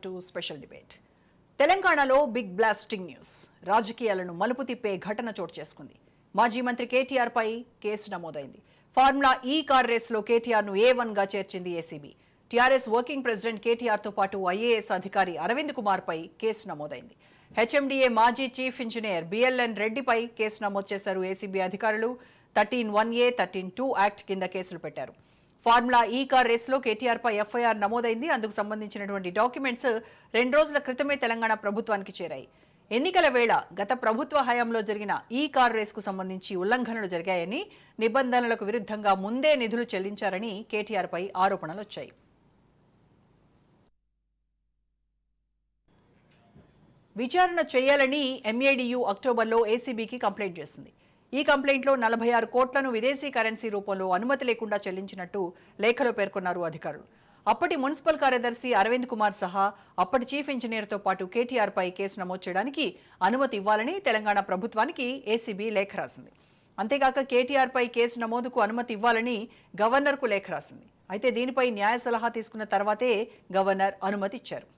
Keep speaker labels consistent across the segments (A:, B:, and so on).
A: To special debate. తెలంగాణలో big blasting news. రాజకీయాలను మలుపు తిప్పే ఘటన చోటు చేసుకుంది. మాజీ మంత్రి కేటీఆర్ పై కేసు నమోదైంది. ఫార్ములా ఈ కార్ రేస్లో కేటీఆర్ను A1 గా చేర్చింది ఏసీబీ. టీఆర్ఎస్ వర్కింగ్ ప్రెసిడెంట్ కేటీఆర్తో పాటు ఐఏఎస్ అధికారి అరవింద్ కుమార్ పై కేసు నమోదైంది. హెచ్ఎండిఏ మాజీ చీఫ్ ఇంజనీర్ బిఎల్ఎన్ రెడ్డిపై కేసు నమోదు చేశారు ఏసీబీ అధికారులు. 13(1A) 13(2) యాక్ట్ కింద కేసులు పెట్టారు. ఫార్ములా ఈ కార్ రేస్లో కేటీఆర్ పై ఎఫ్ఐఆర్ నమోదైంది. అందుకు సంబంధించినటువంటి డాక్యుమెంట్స్ 2 రోజుల క్రితమే తెలంగాణ ప్రభుత్వానికి చేరాయి. ఎన్నికల వేళ గత ప్రభుత్వ హయాంలో జరిగిన ఈ కార్ రేసుకు సంబంధించి ఉల్లంఘనలు జరిగాయని, నిబంధనలకు విరుద్ధంగా ముందే నిధులు చెల్లించారని కేటీఆర్ పై ఆరోపణలు వచ్చాయి. విచారణ చేయాలని ఎంఏడియు అక్టోబర్లో ఏసీబీకి కంప్లైంట్ చేసింది. ఈ కంప్లైంట్లో 46 కోట్లను విదేశీ కరెన్సీ రూపంలో అనుమతి లేకుండా చెల్లించినట్టు లేఖలో పేర్కొన్నారు అధికారులు. అప్పటి మున్సిపల్ కార్యదర్శి అరవింద్ కుమార్ సహా అప్పటి చీఫ్ ఇంజనీర్తో పాటు కేటీఆర్ పై కేసు నమోదు చేయడానికి అనుమతి ఇవ్వాలని తెలంగాణ ప్రభుత్వానికి ఏసీబీ లేఖ రాసింది. అంతేకాక కేటీఆర్ పై కేసు నమోదుకు అనుమతి ఇవ్వాలని గవర్నర్కు లేఖ రాసింది. అయితే దీనిపై న్యాయ సలహా తీసుకున్న తర్వాతే గవర్నర్ అనుమతి ఇచ్చారు.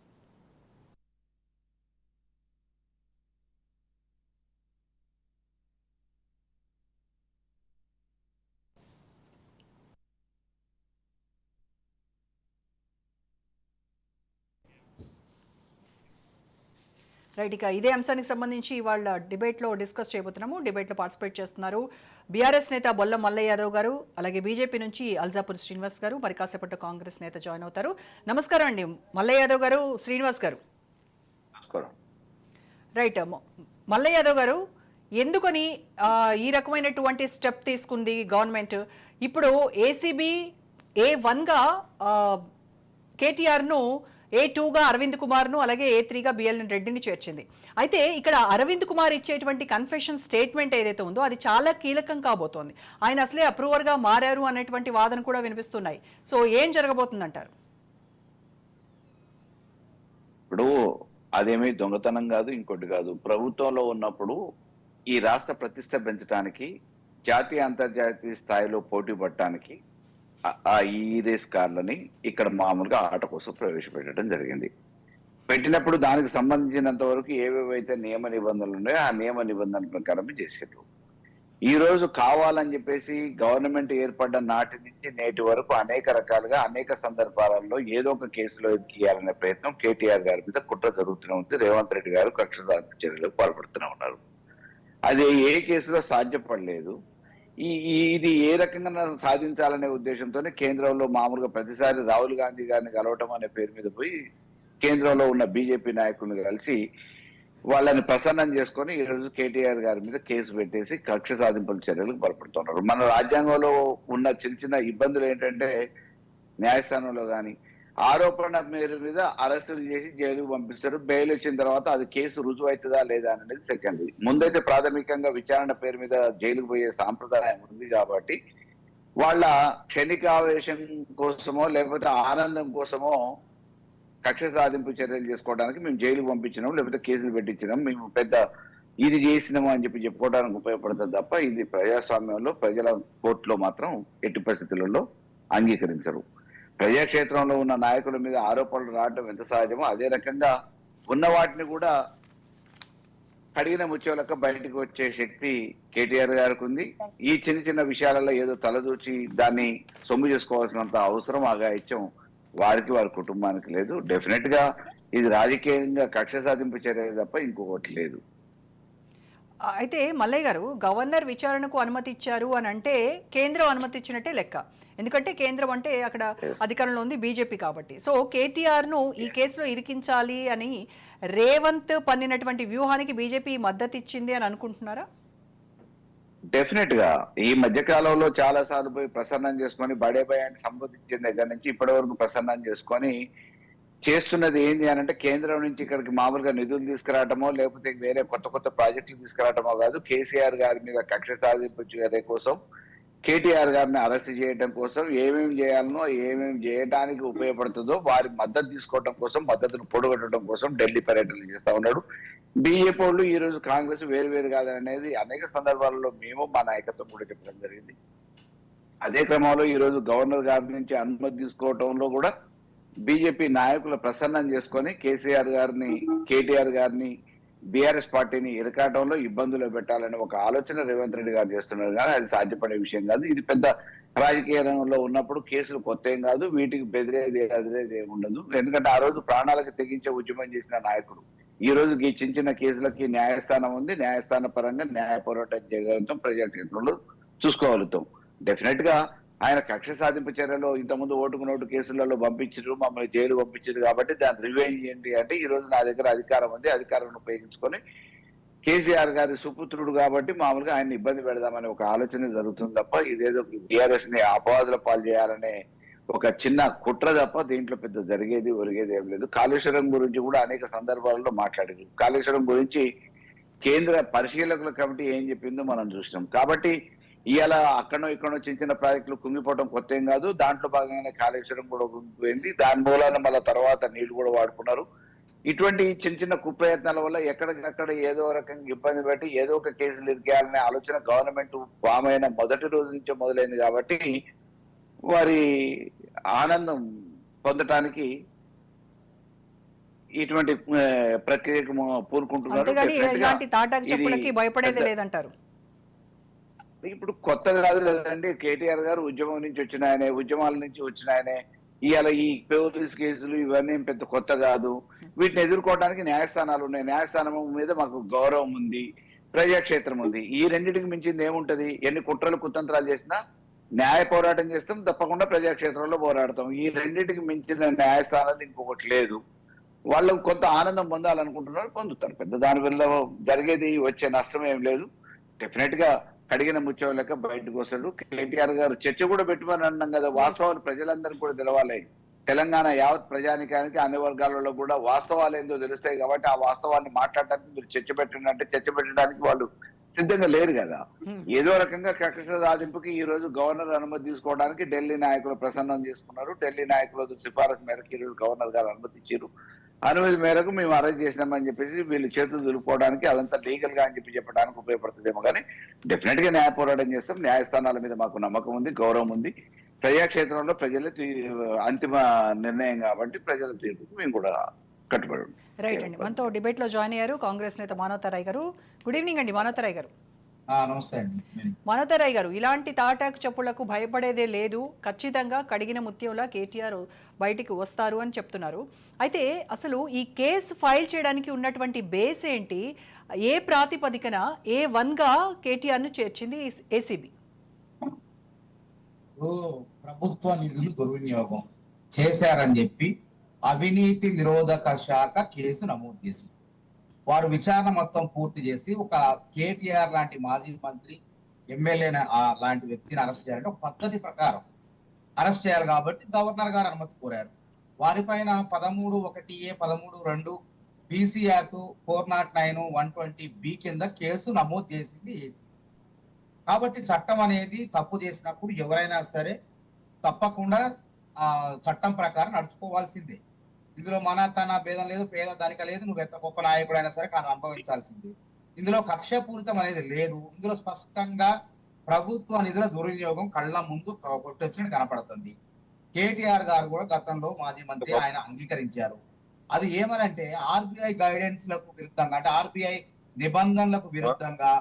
A: రైట్, ఇక ఇదే అంశానికి సంబంధించి ఇవాళ డిబేట్లో డిస్కస్ చేయబోతున్నాము. డిబేట్లో పార్టిసిపేట్ చేస్తున్నారు బీఆర్ఎస్ నేత బొల్ల మల్లయ్య యాదవ్ గారు, అలాగే బీజేపీ నుంచి అల్జాపూర్ శ్రీనివాస్ గారు, మరి కాసేపట్లో కాంగ్రెస్ నేత జాయిన్ అవుతారు. నమస్కారం అండి మల్లయ్య యాదవ్ గారు, శ్రీనివాస్ గారు. రైట్, మల్లయ్య యాదవ్ గారు, ఎందుకని ఈ రకమైనటువంటి స్టెప్ తీసుకుంది గవర్నమెంట్? ఇప్పుడు ఏసీబీ A1గా కేటీఆర్ను, A2గా అరవింద్ కుమార్ను, అలాగే A3గా బిఎల్ఎన్ రెడ్డిని చేర్చింది. అయితే ఇక్కడ అరవింద్ కుమార్ ఇచ్చేటువంటి కన్ఫెషన్ స్టేట్మెంట్ ఏదైతే ఉందో అది చాలా కీలకం కాబోతోంది. ఆయన అసలే అప్రూవర్గా మారారు అనేటువంటి వాదన కూడా వినిపిస్తున్నాయి. సో ఏం జరగబోతుందంటారు?
B: ఇప్పుడు అదేమీ దొంగతనం కాదు, ఇంకోటి కాదు. ప్రభుత్వంలో ఉన్నప్పుడు ఈ రాష్ట్ర ప్రతిష్ట పెంచడానికి, జాతీయ అంతర్జాతీయ స్థాయిలో పోటీ పడటానికి ఆ ఈ రేస్ కార్లని ఇక్కడ మామూలుగా ఆట కోసం ప్రవేశపెట్టడం జరిగింది. పెట్టినప్పుడు దానికి సంబంధించినంత వరకు ఏవేవైతే నియమ నిబంధనలు ఉన్నాయో ఆ నియమ నిబంధనల ప్రకారం చేసారు. ఈ రోజు కావాలని చెప్పేసి గవర్నమెంట్ ఏర్పడ్డ నాటి నుంచి నేటి వరకు అనేక రకాలుగా అనేక సందర్భాలలో ఏదో ఒక కేసులో ఎక్కియాలనే ప్రయత్నం కేటీఆర్ గారి మీద కుట్ర జరుగుతూనే ఉంది. రేవంత్ రెడ్డి గారు కక్ష సాధింపు చర్యలకు పాల్పడుతూనే ఉన్నారు. అది ఏ కేసులో సాధ్యపడలేదు. ఇది ఏ రకంగా సాధించాలనే ఉద్దేశంతోనే కేంద్రంలో మామూలుగా ప్రతిసారి రాహుల్ గాంధీ గారిని కలవటం అనే పేరు మీద పోయి కేంద్రంలో ఉన్న బీజేపీ నాయకులను కలిసి వాళ్ళని ప్రసన్నం చేసుకొని ఈరోజు కేటీఆర్ గారి మీద కేసు పెట్టేసి కక్ష సాధింపుల చర్యలకు పాల్పడుతున్నారు. మన రాజ్యాంగంలో ఉన్న చిన్న చిన్న ఇబ్బందులు ఏంటంటే, న్యాయస్థానంలో కానీ ఆరోపణ మేర మీద అరెస్టులు చేసి జైలుకు పంపిస్తారు. బెయిల్ వచ్చిన తర్వాత అది కేసు రుజువు అవుతుందా లేదా అనేది సెకండ్. ముందైతే ప్రాథమికంగా విచారణ పేరు మీద జైలుకు పోయే సాంప్రదాయం ఉంది కాబట్టి వాళ్ళ క్షణికావేశం కోసమో లేకపోతే ఆనందం కోసమో కక్ష సాధింపు చర్యలు చేసుకోవడానికి మేము జైలుకు పంపించినాం, లేకపోతే కేసులు పెట్టించినాం, మేము పెద్ద ఇది చేసినాము అని చెప్పి చెప్పుకోవడానికి ఉపయోగపడుతుంది తప్ప ఇది ప్రజాస్వామ్యంలో ప్రజల కోర్టులో మాత్రం ఎట్టి పరిస్థితులలో అంగీకరించరు. ప్రజాక్షేత్రంలో ఉన్న నాయకుల మీద ఆరోపణలు రావడం ఎంత సహజమో అదే రకంగా ఉన్న వాటిని కూడా కడిగిన ముత్యాలక బయటకు వచ్చే శక్తి కేటీఆర్ గారికి ఉంది. ఈ చిన్న చిన్న విషయాలలో ఏదో తలదూచి దాన్ని సొమ్ము చేసుకోవాల్సినంత అవసరం ఆగాయిత్యం వారికి వారి కుటుంబానికి లేదు. డెఫినెట్ గా ఇది రాజకీయంగా కక్ష సాధింపు చర్య తప్ప ఇంకొకటి లేదు.
A: అయితే మల్లయ్య గారు, గవర్నర్ విచారణకు అనుమతి ఇచ్చారు అని అంటే కేంద్రం అనుమతి ఇచ్చినట్టే లెక్క. ఎందుకంటే కేంద్రం అంటే అక్కడ అధికారంలో ఉంది బీజేపీ కాబట్టి. సో కేటీఆర్ను ఈ కేసులో ఇరికించాలి అని రేవంత్ పన్నినటువంటి వ్యూహానికి బీజేపీ మద్దతు ఇచ్చింది అని అనుకుంటున్నారా?
B: డెఫినెట్ గా ఈ మధ్య కాలంలో చాలా సార్లు పోయి ప్రసన్నం చేసుకొని బడే భయాన్ని సంబోధించిన దగ్గర నుంచి ఇప్పటి వరకు ప్రసన్నం చేసుకొని చేస్తున్నది ఏంటి అని అంటే, కేంద్రం నుంచి ఇక్కడికి మామూలుగా నిధులు తీసుకురావటమో లేకపోతే వేరే కొత్త కొత్త ప్రాజెక్టులు తీసుకురావటమో కాదు, కేసీఆర్ గారి మీద కక్ష సాధింపు చర్య కోసం, కేటీఆర్ గారిని అరెస్ట్ చేయడం కోసం ఏమేమి చేయాలనో ఏమేమి చేయడానికి ఉపయోగపడుతుందో వారి మద్దతు తీసుకోవడం కోసం, మద్దతును పొడగొట్టడం కోసం ఢిల్లీ పర్యటనలు చేస్తా ఉన్నాడు. బీజేపీ వాళ్ళు ఈ రోజు కాంగ్రెస్ వేరు కాదనేది అనేక సందర్భాలలో మేము మా నాయకత్వం కూడా చెప్పడం జరిగింది. అదే క్రమంలో ఈ రోజు గవర్నర్ గారి నుంచి అనుమతి తీసుకోవటంలో కూడా బీజేపీ నాయకులు ప్రసన్నం చేసుకొని కేసీఆర్ గారిని, కేటీఆర్ గారిని, బీఆర్ఎస్ పార్టీని ఇరకాటంలో ఇబ్బందులు పెట్టాలని ఒక ఆలోచన రేవంత్ రెడ్డి గారు చేస్తున్నారు. కానీ అది సాధ్యపడే విషయం కాదు. ఇది పెద్ద రాజకీయ రంగంలో ఉన్నప్పుడు కేసులు కొత్త ఏం కాదు. వీటికి బెదిరేది అదిరేది ఏమి ఉండదు. ఎందుకంటే ఆ రోజు ప్రాణాలకు తెగించే ఉద్యమం చేసిన నాయకుడు ఈ రోజు ఈ చిన్న చిన్న కేసులకి న్యాయస్థానం ఉంది. న్యాయస్థాన పరంగా న్యాయ పోరాటం చేయగలుగుతాం, ప్రజాక్షేత్రంలో చూసుకోగలుగుతాం. డెఫినెట్ గా ఆయన కక్ష సాధింపు చర్యలో ఇంతకుముందు ఓటుకు నోటు కేసులలో పంపించారు, మమ్మల్ని జైలు పంపించారు కాబట్టి దాన్ని రివెంజ్ ఏంటి అంటే ఈ రోజు నా దగ్గర అధికారం ఉంది, అధికారాన్ని ఉపయోగించుకొని కేసీఆర్ గారి సుపుత్రుడు కాబట్టి మామూలుగా ఆయన ఇబ్బంది పెడదామనే ఒక ఆలోచన జరుగుతుంది తప్ప ఇదేదో టీఆర్ఎస్ ని అపవాదుల పాలు చేయాలనే ఒక చిన్న కుట్ర తప్ప దీంట్లో పెద్ద జరిగేది ఒరిగేది ఏం లేదు. కాళేశ్వరం గురించి కూడా అనేక సందర్భాలలో మాట్లాడారు. కాళేశ్వరం గురించి కేంద్ర పరిశీలకుల కమిటీ ఏం చెప్పిందో మనం చూసినాం. కాబట్టి ఇవాళ అక్కడో ఇక్కడో చిన్న చిన్న ప్రాజెక్టులు కుంగిపోవడం కొత్త ఏం కాదు. దాంట్లో భాగంగానే కాళేశ్వరం కూడా కుంగిపోయింది. దాని మూలాన మళ్ళీ తర్వాత నీళ్లు కూడా వాడుకున్నారు. ఇటువంటి చిన్న చిన్న కుప్రయత్నాల వల్ల ఎక్కడికక్కడ ఏదో రకంగా ఇబ్బంది పెట్టి ఏదో ఒక కేసులు ఇరికేయాలనే ఆలోచన గవర్నమెంట్ ఫామ్ అయిన మొదటి రోజు నుంచే మొదలైంది. కాబట్టి వారి ఆనందం పొందటానికి ఇటువంటి ప్రక్రియకు పూనుకుంటున్నారు.
A: అంతేగాని ఇలాంటి తాటాకు
B: ఇది
A: చెప్పులకి భయపడేది లేదంటారు.
B: ఇప్పుడు కొత్త కాదు కదండి. కేటీఆర్ గారు ఉద్యమం నుంచి వచ్చిన ఆయనే, ఉద్యమాల నుంచి వచ్చిన ఆయనే. ఇవాళ ఈ పోలీస్ కేసులు ఇవన్నీ పెద్ద కొత్త కాదు. వీటిని ఎదుర్కోవడానికి న్యాయస్థానాలు ఉన్నాయి. న్యాయస్థానం మీద మాకు గౌరవం ఉంది, ప్రజాక్షేత్రం ఉంది. ఈ రెండింటికి మించింది ఏముంటది? ఎన్ని కుట్రలు కుతంత్రాలు చేసినా న్యాయ పోరాటం చేస్తాం, తప్పకుండా ప్రజాక్షేత్రంలో పోరాడతాం. ఈ రెండింటికి మించిన న్యాయస్థానాలు ఇంకొకటి లేదు. వాళ్ళు కొంత ఆనందం పొందాలనుకుంటున్నారు, పొందుతారు. పెద్ద దాని వల్ల జరిగేది వచ్చే నష్టం ఏం లేదు. డెఫినెట్ గా కడిగిన ముత్యం లెక్క బయటకు వస్తాడు. కేటీఆర్ గారు చర్చ కూడా పెట్టుమని అన్నాం కదా. వాస్తవాలు ప్రజలందరికీ కూడా తెలవాలి. తెలంగాణ యావత్ ప్రజానికానికి అన్ని వర్గాలలో కూడా వాస్తవాలు ఏందో తెలుస్తాయి. కాబట్టి ఆ వాస్తవాన్ని మాట్లాడటానికి మీరు చర్చ పెట్టండి అంటే చర్చ పెట్టడానికి వాళ్ళు సిద్ధంగా లేరు కదా. ఏదో రకంగా కక్ష సాధింపుకి ఈ రోజు గవర్నర్ అనుమతి తీసుకోవడానికి ఢిల్లీ నాయకులు ప్రసన్నం చేసుకున్నారు. ఢిల్లీ నాయకులు సిఫారసు మేరకు ఈ రోజు గవర్నర్ గారు అనుమతి ఇచ్చారు. అనుమతి మేరకు మేము అరెస్ట్ చేసినామని చెప్పేసి వీళ్ళు చేతులు దులుపుకోవడానికి అదంతా లీగల్ గా అని చెప్పడానికి ఉపయోగపడుతుందేమో. కానీ డెఫినెట్ గా న్యాయ పోరాటం చేస్తాం. న్యాయస్థానాల మీద మాకు నమ్మకం ఉంది, గౌరవం ఉంది. ప్రజాక్షేత్రంలో ప్రజల అంతిమ నిర్ణయం కాబట్టి ప్రజల తీర్పుకు మేము కూడా కట్టుబడి ఉన్నాం.
A: రైట్ అండి. మనతో డిబేట్ లో జాయిన్ అయ్యారు కాంగ్రెస్ నేత మానవతరాయ్ గారు. గుడ్ ఈవినింగ్ అండి మానవతరాయ్ గారు.
C: నమస్తే అండి.
A: మానవతరాయ్ గారు, ఇలాంటి తాటాకు చెప్పులకు భయపడేదే లేదు, ఖచ్చితంగా కడిగిన ముత్యంలా కేటీఆర్ బయటికి వస్తారు అని చెప్తున్నారు. అయితే అసలు ఈ కేసు ఫైల్ చేయడానికి ఉన్నటువంటి బేస్ ఏంటి? ఏ ప్రాతిపదికన A1గా కేటీఆర్ను చేర్చింది ఏసీబీ?
C: ప్రభుత్వ నిధులు దుర్వినియోగం చేశారని చెప్పి అవినీతి నిరోధక శాఖ కేసు నమోదు చేసింది. వారు విచారణ మొత్తం పూర్తి చేసి ఒక కేటీఆర్ లాంటి మాజీ మంత్రి, ఎమ్మెల్యే లాంటి వ్యక్తిని అరెస్ట్ చేయాలంటే ఒక పద్ధతి ప్రకారం అరెస్ట్ చేయాలి. కాబట్టి గవర్నర్ గారు అనుమతి కోరారు. వారిపైన 13(1)A, 13(2) BC Act 409, 120B కింద కేసు నమోదు చేసింది ఏసీ. కాబట్టి చట్టం అనేది తప్పు చేసినప్పుడు ఎవరైనా సరే తప్పకుండా ఆ చట్టం ప్రకారం నడుచుకోవాల్సిందే. ఇందులో మన తన భేదం లేదు, పేద ధనిక లేదు, నువ్వు ఎంత గొప్ప నాయకుడైనా సరే కానీ అనుభవించాల్సింది. ఇందులో కక్షపూరితం అనేది లేదు. ఇందులో స్పష్టంగా ప్రభుత్వ నిధుల దుర్వినియోగం కళ్ళ ముందు కొట్టొచ్చినట్టు కనపడుతుంది. కేటీఆర్ గారు కూడా గతంలో మాజీ మంత్రి, ఆయన అంగీకరించారు. అది ఏమనంటే ఆర్బీఐ గైడెన్స్ లకు విరుద్ధంగా, అంటే ఆర్బీఐ నిబంధనలకు విరుద్ధంగా,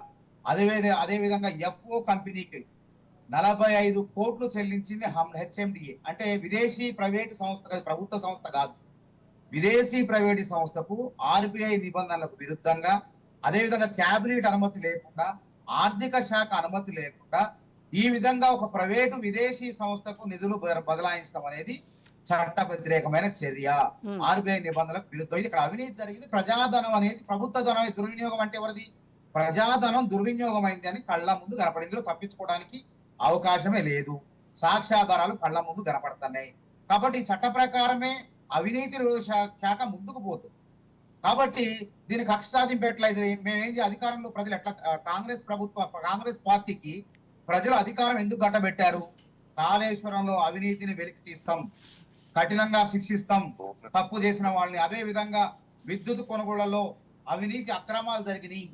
C: అదే విధంగా ఎఫ్ఓ కంపెనీకి 45 కోట్లు చెల్లించింది హెచ్ఎండిఏ. అంటే విదేశీ ప్రైవేటు సంస్థ, ప్రభుత్వ సంస్థ కాదు, విదేశీ ప్రైవేటు సంస్థకు ఆర్బీఐ నిబంధనలకు విరుద్ధంగా, అదేవిధంగా క్యాబినెట్ అనుమతి లేకుండా, ఆర్థిక శాఖ అనుమతి లేకుండా ఈ విధంగా ఒక ప్రైవేటు విదేశీ సంస్థకు నిధులు బదలాయించడం అనేది చట్ట వ్యతిరేకమైన చర్య, ఆర్బీఐ నిబంధనలకు విరుద్ధం. ఇది ఇక్కడ అవినీతి జరిగింది. ప్రజాధనం అనేది ప్రభుత్వ ధనం దుర్వినియోగం అంటే ఎవరిది? ప్రజాధనం దుర్వినియోగం అయింది అని కళ్ళ ముందు కనపడింది. ఇందులో తప్పించుకోవడానికి అవకాశమే లేదు. సాక్ష్యాధారాలు కళ్ళ ముందు కనపడుతున్నాయి. కాబట్టి చట్ట ప్రకారమే అవినీతి శాఖ ముందుకు పోతుంది. కాబట్టి దీనికి కక్ష సాధింపెట్లయితే మేమేం అధికారంలో ప్రజలు ఎట్లా, కాంగ్రెస్ పార్టీకి ప్రజలు అధికారం ఎందుకు గట్టబెట్టారు? కాళేశ్వరంలో అవినీతిని వెలికి తీస్తాం, కఠినంగా శిక్షిస్తాం తప్పు చేసిన వాళ్ళని. అదే విధంగా విద్యుత్ కొనుగోళ్లలో అవినీతి అక్రమాలు జరిగినాయి,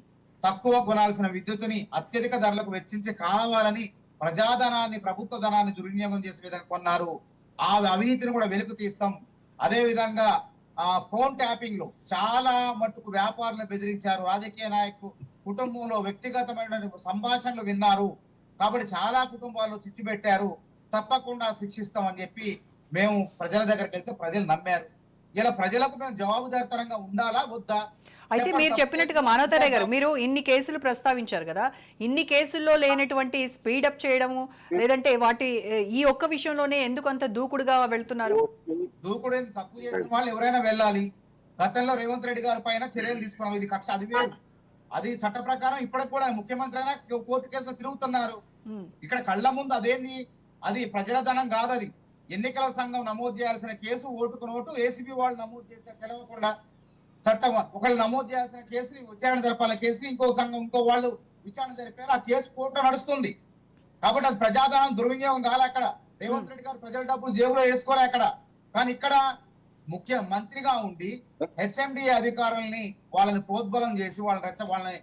C: తక్కువ కొనాల్సిన విద్యుత్తుని అత్యధిక ధరలకు వెచ్చించి కావాలని ప్రజాధనాన్ని, ప్రభుత్వ ధనాన్ని దుర్వినియోగం చేసే విధంగా కొన్నారు. ఆ అవినీతిని కూడా వెలుగు తీస్తాం. అదే విధంగా ఫోన్ ట్యాపింగ్ లో చాలా మట్టుకు వ్యాపారులను బెదిరించారు, రాజకీయ నాయకులు కుటుంబంలో వ్యక్తిగతమైన సంభాషణలు విన్నారు, కాబట్టి చాలా కుటుంబాల్లో చిచ్చు పెట్టారు, తప్పకుండా శిక్షిస్తామని చెప్పి మేము ప్రజల దగ్గరికి వెళ్తే ప్రజలు నమ్మారు. ఇలా ప్రజలకు మేము జవాబుదారితనంగా ఉండాలా వద్దా?
A: అయితే మీరు చెప్పినట్టుగా మానవతారే గారు, మీరు ఇన్ని కేసులు ప్రస్తావించారు కదా, ఇన్ని కేసుల్లో లేనటువంటి స్పీడప్ చేయడము లేదంటే వాటి ఈ ఒక్క విషయంలోనే ఎందుకు అంత దూకుడుగా వెళ్తున్నారు?
C: దూకుడు తప్పు చేసిన వాళ్ళు ఎవరైనా వెళ్ళాలి. గతంలో రేవంత్ రెడ్డి గారి పైన చర్యలు తీసుకున్నారు, ఇది కక్ష, అది వేరు. అది చట్ట ప్రకారం ఇప్పటికి కూడా ముఖ్యమంత్రి అయినా కోర్టు కేసులో తిరుగుతున్నారు. ఇక్కడ కళ్ళ ముందు అదేంది, అది ప్రజల ధనం కాదు, అది ఎన్నికల సంఘం నమోదు చేయాల్సిన కేసు, ఓటుకు నోటు ఏసీబీ వాళ్ళు నమోదు చేస్తే తెలవకుండా చట్టం ఒకళ్ళు నమోదు చేయాల్సిన కేసుని విచారణ జరపాల కేసుని ఇంకో సంఘం ఇంకో వాళ్ళు విచారణ జరిపారు, ఆ కేసు కోర్టులో నడుస్తుంది. కాబట్టి అది ప్రజాధనం దుర్వినియోగం కాలే. అక్కడ రేవంత్ రెడ్డి గారు ప్రజల డబ్బులు జేబులో వేసుకోలే అక్కడ. కానీ ఇక్కడ ముఖ్యమంత్రిగా ఉండి హెచ్ఎండి అధికారుల్ని వాళ్ళని ప్రోద్బలం చేసి వాళ్ళని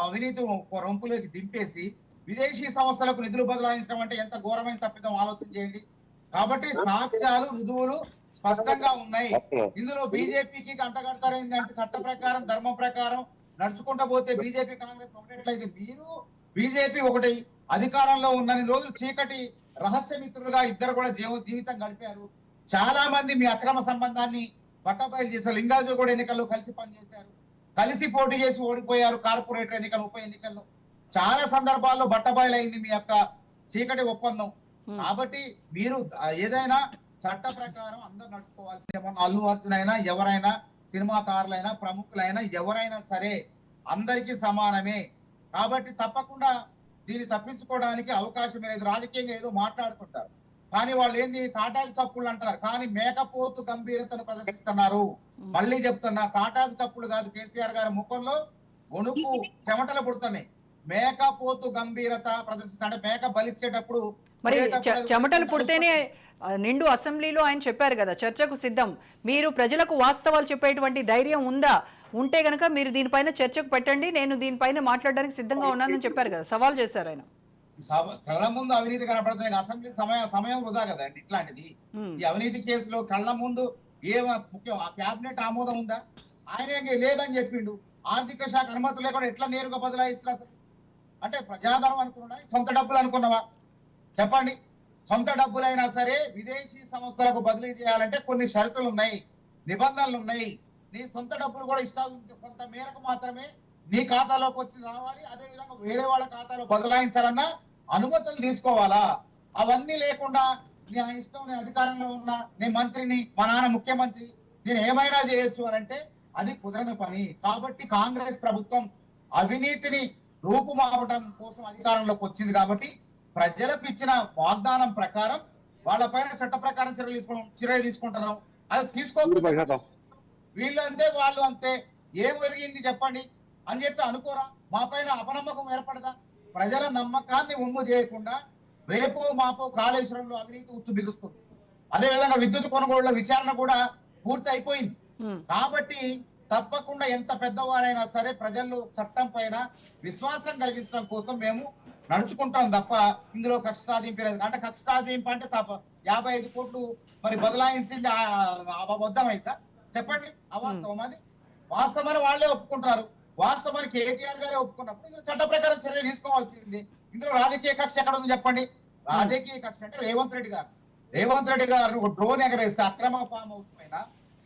C: అవినీతి రొంపులోకి దింపేసి విదేశీ సంస్థలకు నిధులు బదలాయించడం అంటే ఎంత ఘోరమైన తప్పిదం ఆలోచన చేయండి. కాబట్టి సాక్ష్యాలు రుజువులు స్పష్టంగా ఉన్నాయి. ఇందులో బీజేపీకి అంటగడతారు ఏంటంటే చట్ట ప్రకారం ధర్మం ప్రకారం నడుచుకుంటూ పోతే బీజేపీ కాంగ్రెస్ ఒకటట్లయితే మీరు బీజేపీ ఒకటి అధికారంలో ఉన్నన్ని రోజులు చీకటి రహస్య మిత్రులుగా ఇద్దరు కూడా జీవితం గడిపారు. చాలా మంది మీ అక్రమ సంబంధాన్ని బట్టబయలు చేశారు. లింగాజు కూడా ఎన్నికల్లో కలిసి పనిచేశారు, కలిసి పోటీ చేసి ఓడిపోయారు. కార్పొరేటర్ ఎన్నికలు, ఉప ఎన్నికల్లో చాలా సందర్భాల్లో బట్టబయలు అయింది మీ యొక్క చీకటి ఒప్పందం. కాబట్టి మీరు ఏదైనా చట్ట ప్రకారం అందరు నడుచుకోవాల్సిన, అల్లు అర్జున్ అయినా ఎవరైనా సినిమా తారులైనా ప్రముఖులైనా ఎవరైనా సరే అందరికీ సమానమే. కాబట్టి తప్పకుండా దీన్ని తప్పించుకోవడానికి అవకాశం లేదు. రాజకీయంగా ఏదో మాట్లాడుకుంటారు కానీ వాళ్ళు ఏంది తాటాకు చప్పుళ్ళు అంటారు, కానీ మేకపోతు గంభీరతను ప్రదర్శిస్తున్నారు. మళ్ళీ చెప్తున్నా, తాటాకు చప్పులు కాదు, కేసీఆర్ గారి ముఖంలో వణుకు చెమటలు పుడుతున్నాయి. మేకపోతు గంభీరత ప్రదర్శిస్తా అంటే మేక బలిచ్చేటప్పుడు
A: మరి చెమటలు పుడితేనే నిండు అసెంబ్లీలో ఆయన చెప్పారు కదా చర్చకు సిద్ధం. మీరు ప్రజలకు వాస్తవాలు చెప్పేటువంటి ధైర్యం ఉందా? ఉంటే గనక మీరు దీనిపైన చర్చకు పెట్టండి, నేను దీనిపైన మాట్లాడడానికి సిద్ధంగా ఉన్నానని చెప్పారు కదా, సవాల్ చేశారు ఆయన.
C: కళ్ళ ముందు అవినీతి కనపడుతుంది, అసెంబ్లీ సమయం వృధా కదండి. ఇట్లాంటిది ఈ అవినీతి కేసులో కళ్ళ ముందు ముఖ్యం ఆ క్యాబినెట్ ఆమోదం ఉందా? ఆయన లేదని చెప్పిండు. ఆర్థిక శాఖ అనుమతి లేకుండా ఎట్లా నేరుగా బదలాయిస్తారు అసలు? అంటే ప్రజాధనం అనుకున్నా, సొంత డబ్బులు అనుకున్నావా చెప్పండి? సొంత డబ్బులైనా సరే విదేశీ సంస్థలకు బదిలీ చేయాలంటే కొన్ని షరతులు ఉన్నాయి, నిబంధనలు ఉన్నాయి. నీ సొంత డబ్బులు కూడా ఇష్టాలు కొంత మేరకు మాత్రమే నీ ఖాతాలోకి వచ్చి రావాలి. అదే విధంగా వేరే వాళ్ళ ఖాతాలో బదలాయించాలన్నా అనుమతులు తీసుకోవాలా? అవన్నీ లేకుండా నీ ఇష్టం, నేను అధికారంలో ఉన్నా, నేను మంత్రిని, మా నాన్న ముఖ్యమంత్రి, నేను ఏమైనా చేయొచ్చు అని అంటే అది కుదరని పని. కాబట్టి కాంగ్రెస్ ప్రభుత్వం అవినీతిని రూపుమాపడం కోసం అధికారంలోకి వచ్చింది. కాబట్టి ప్రజలకు ఇచ్చిన వాగ్దానం ప్రకారం వాళ్ళపైన చట్ట ప్రకారం చర్యలు తీసుకుంటున్నాం. అది తీసుకోకపోతే వీళ్ళు అంతే వాళ్ళు అంతే, ఏం జరిగింది చెప్పండి అని చెప్పి అనుకోరా? మా పైన అపనమ్మకం ఏర్పడదా? ప్రజల నమ్మకాన్ని ఒమ్ము చేయకుండా రేపో మాపో కాళేశ్వరంలో అవినీతి ఉచ్చు బిగుస్తుంది. అదేవిధంగా విద్యుత్ కొనుగోళ్ల విచారణ కూడా పూర్తి అయిపోయింది. కాబట్టి తప్పకుండా ఎంత పెద్దవారైనా సరే ప్రజల్లో చట్టం పైన విశ్వాసం కలిగించడం కోసం మేము నడుచుకుంటాం తప్ప ఇందులో కక్ష సాధింపు లేదు. అంటే కక్ష సాధింపు అంటే తప్ప 55 కోట్లు మరి బదలాయించింది అబద్ధమైతే చెప్పండి, అవాస్తవం. అది వాస్తవమని వాళ్ళే ఒప్పుకుంటారు. వాస్తవాన్ని కేటీఆర్ గారే ఒప్పుకున్నప్పుడు ఇందులో చట్ట ప్రకారం చర్య తీసుకోవాల్సింది. ఇందులో రాజకీయ కక్ష ఎక్కడ ఉంది చెప్పండి? రాజకీయ కక్ష అంటే రేవంత్ రెడ్డి గారు డ్రోన్ ఎగరేస్తే అక్రమ ఫామ్ హౌస్ పైన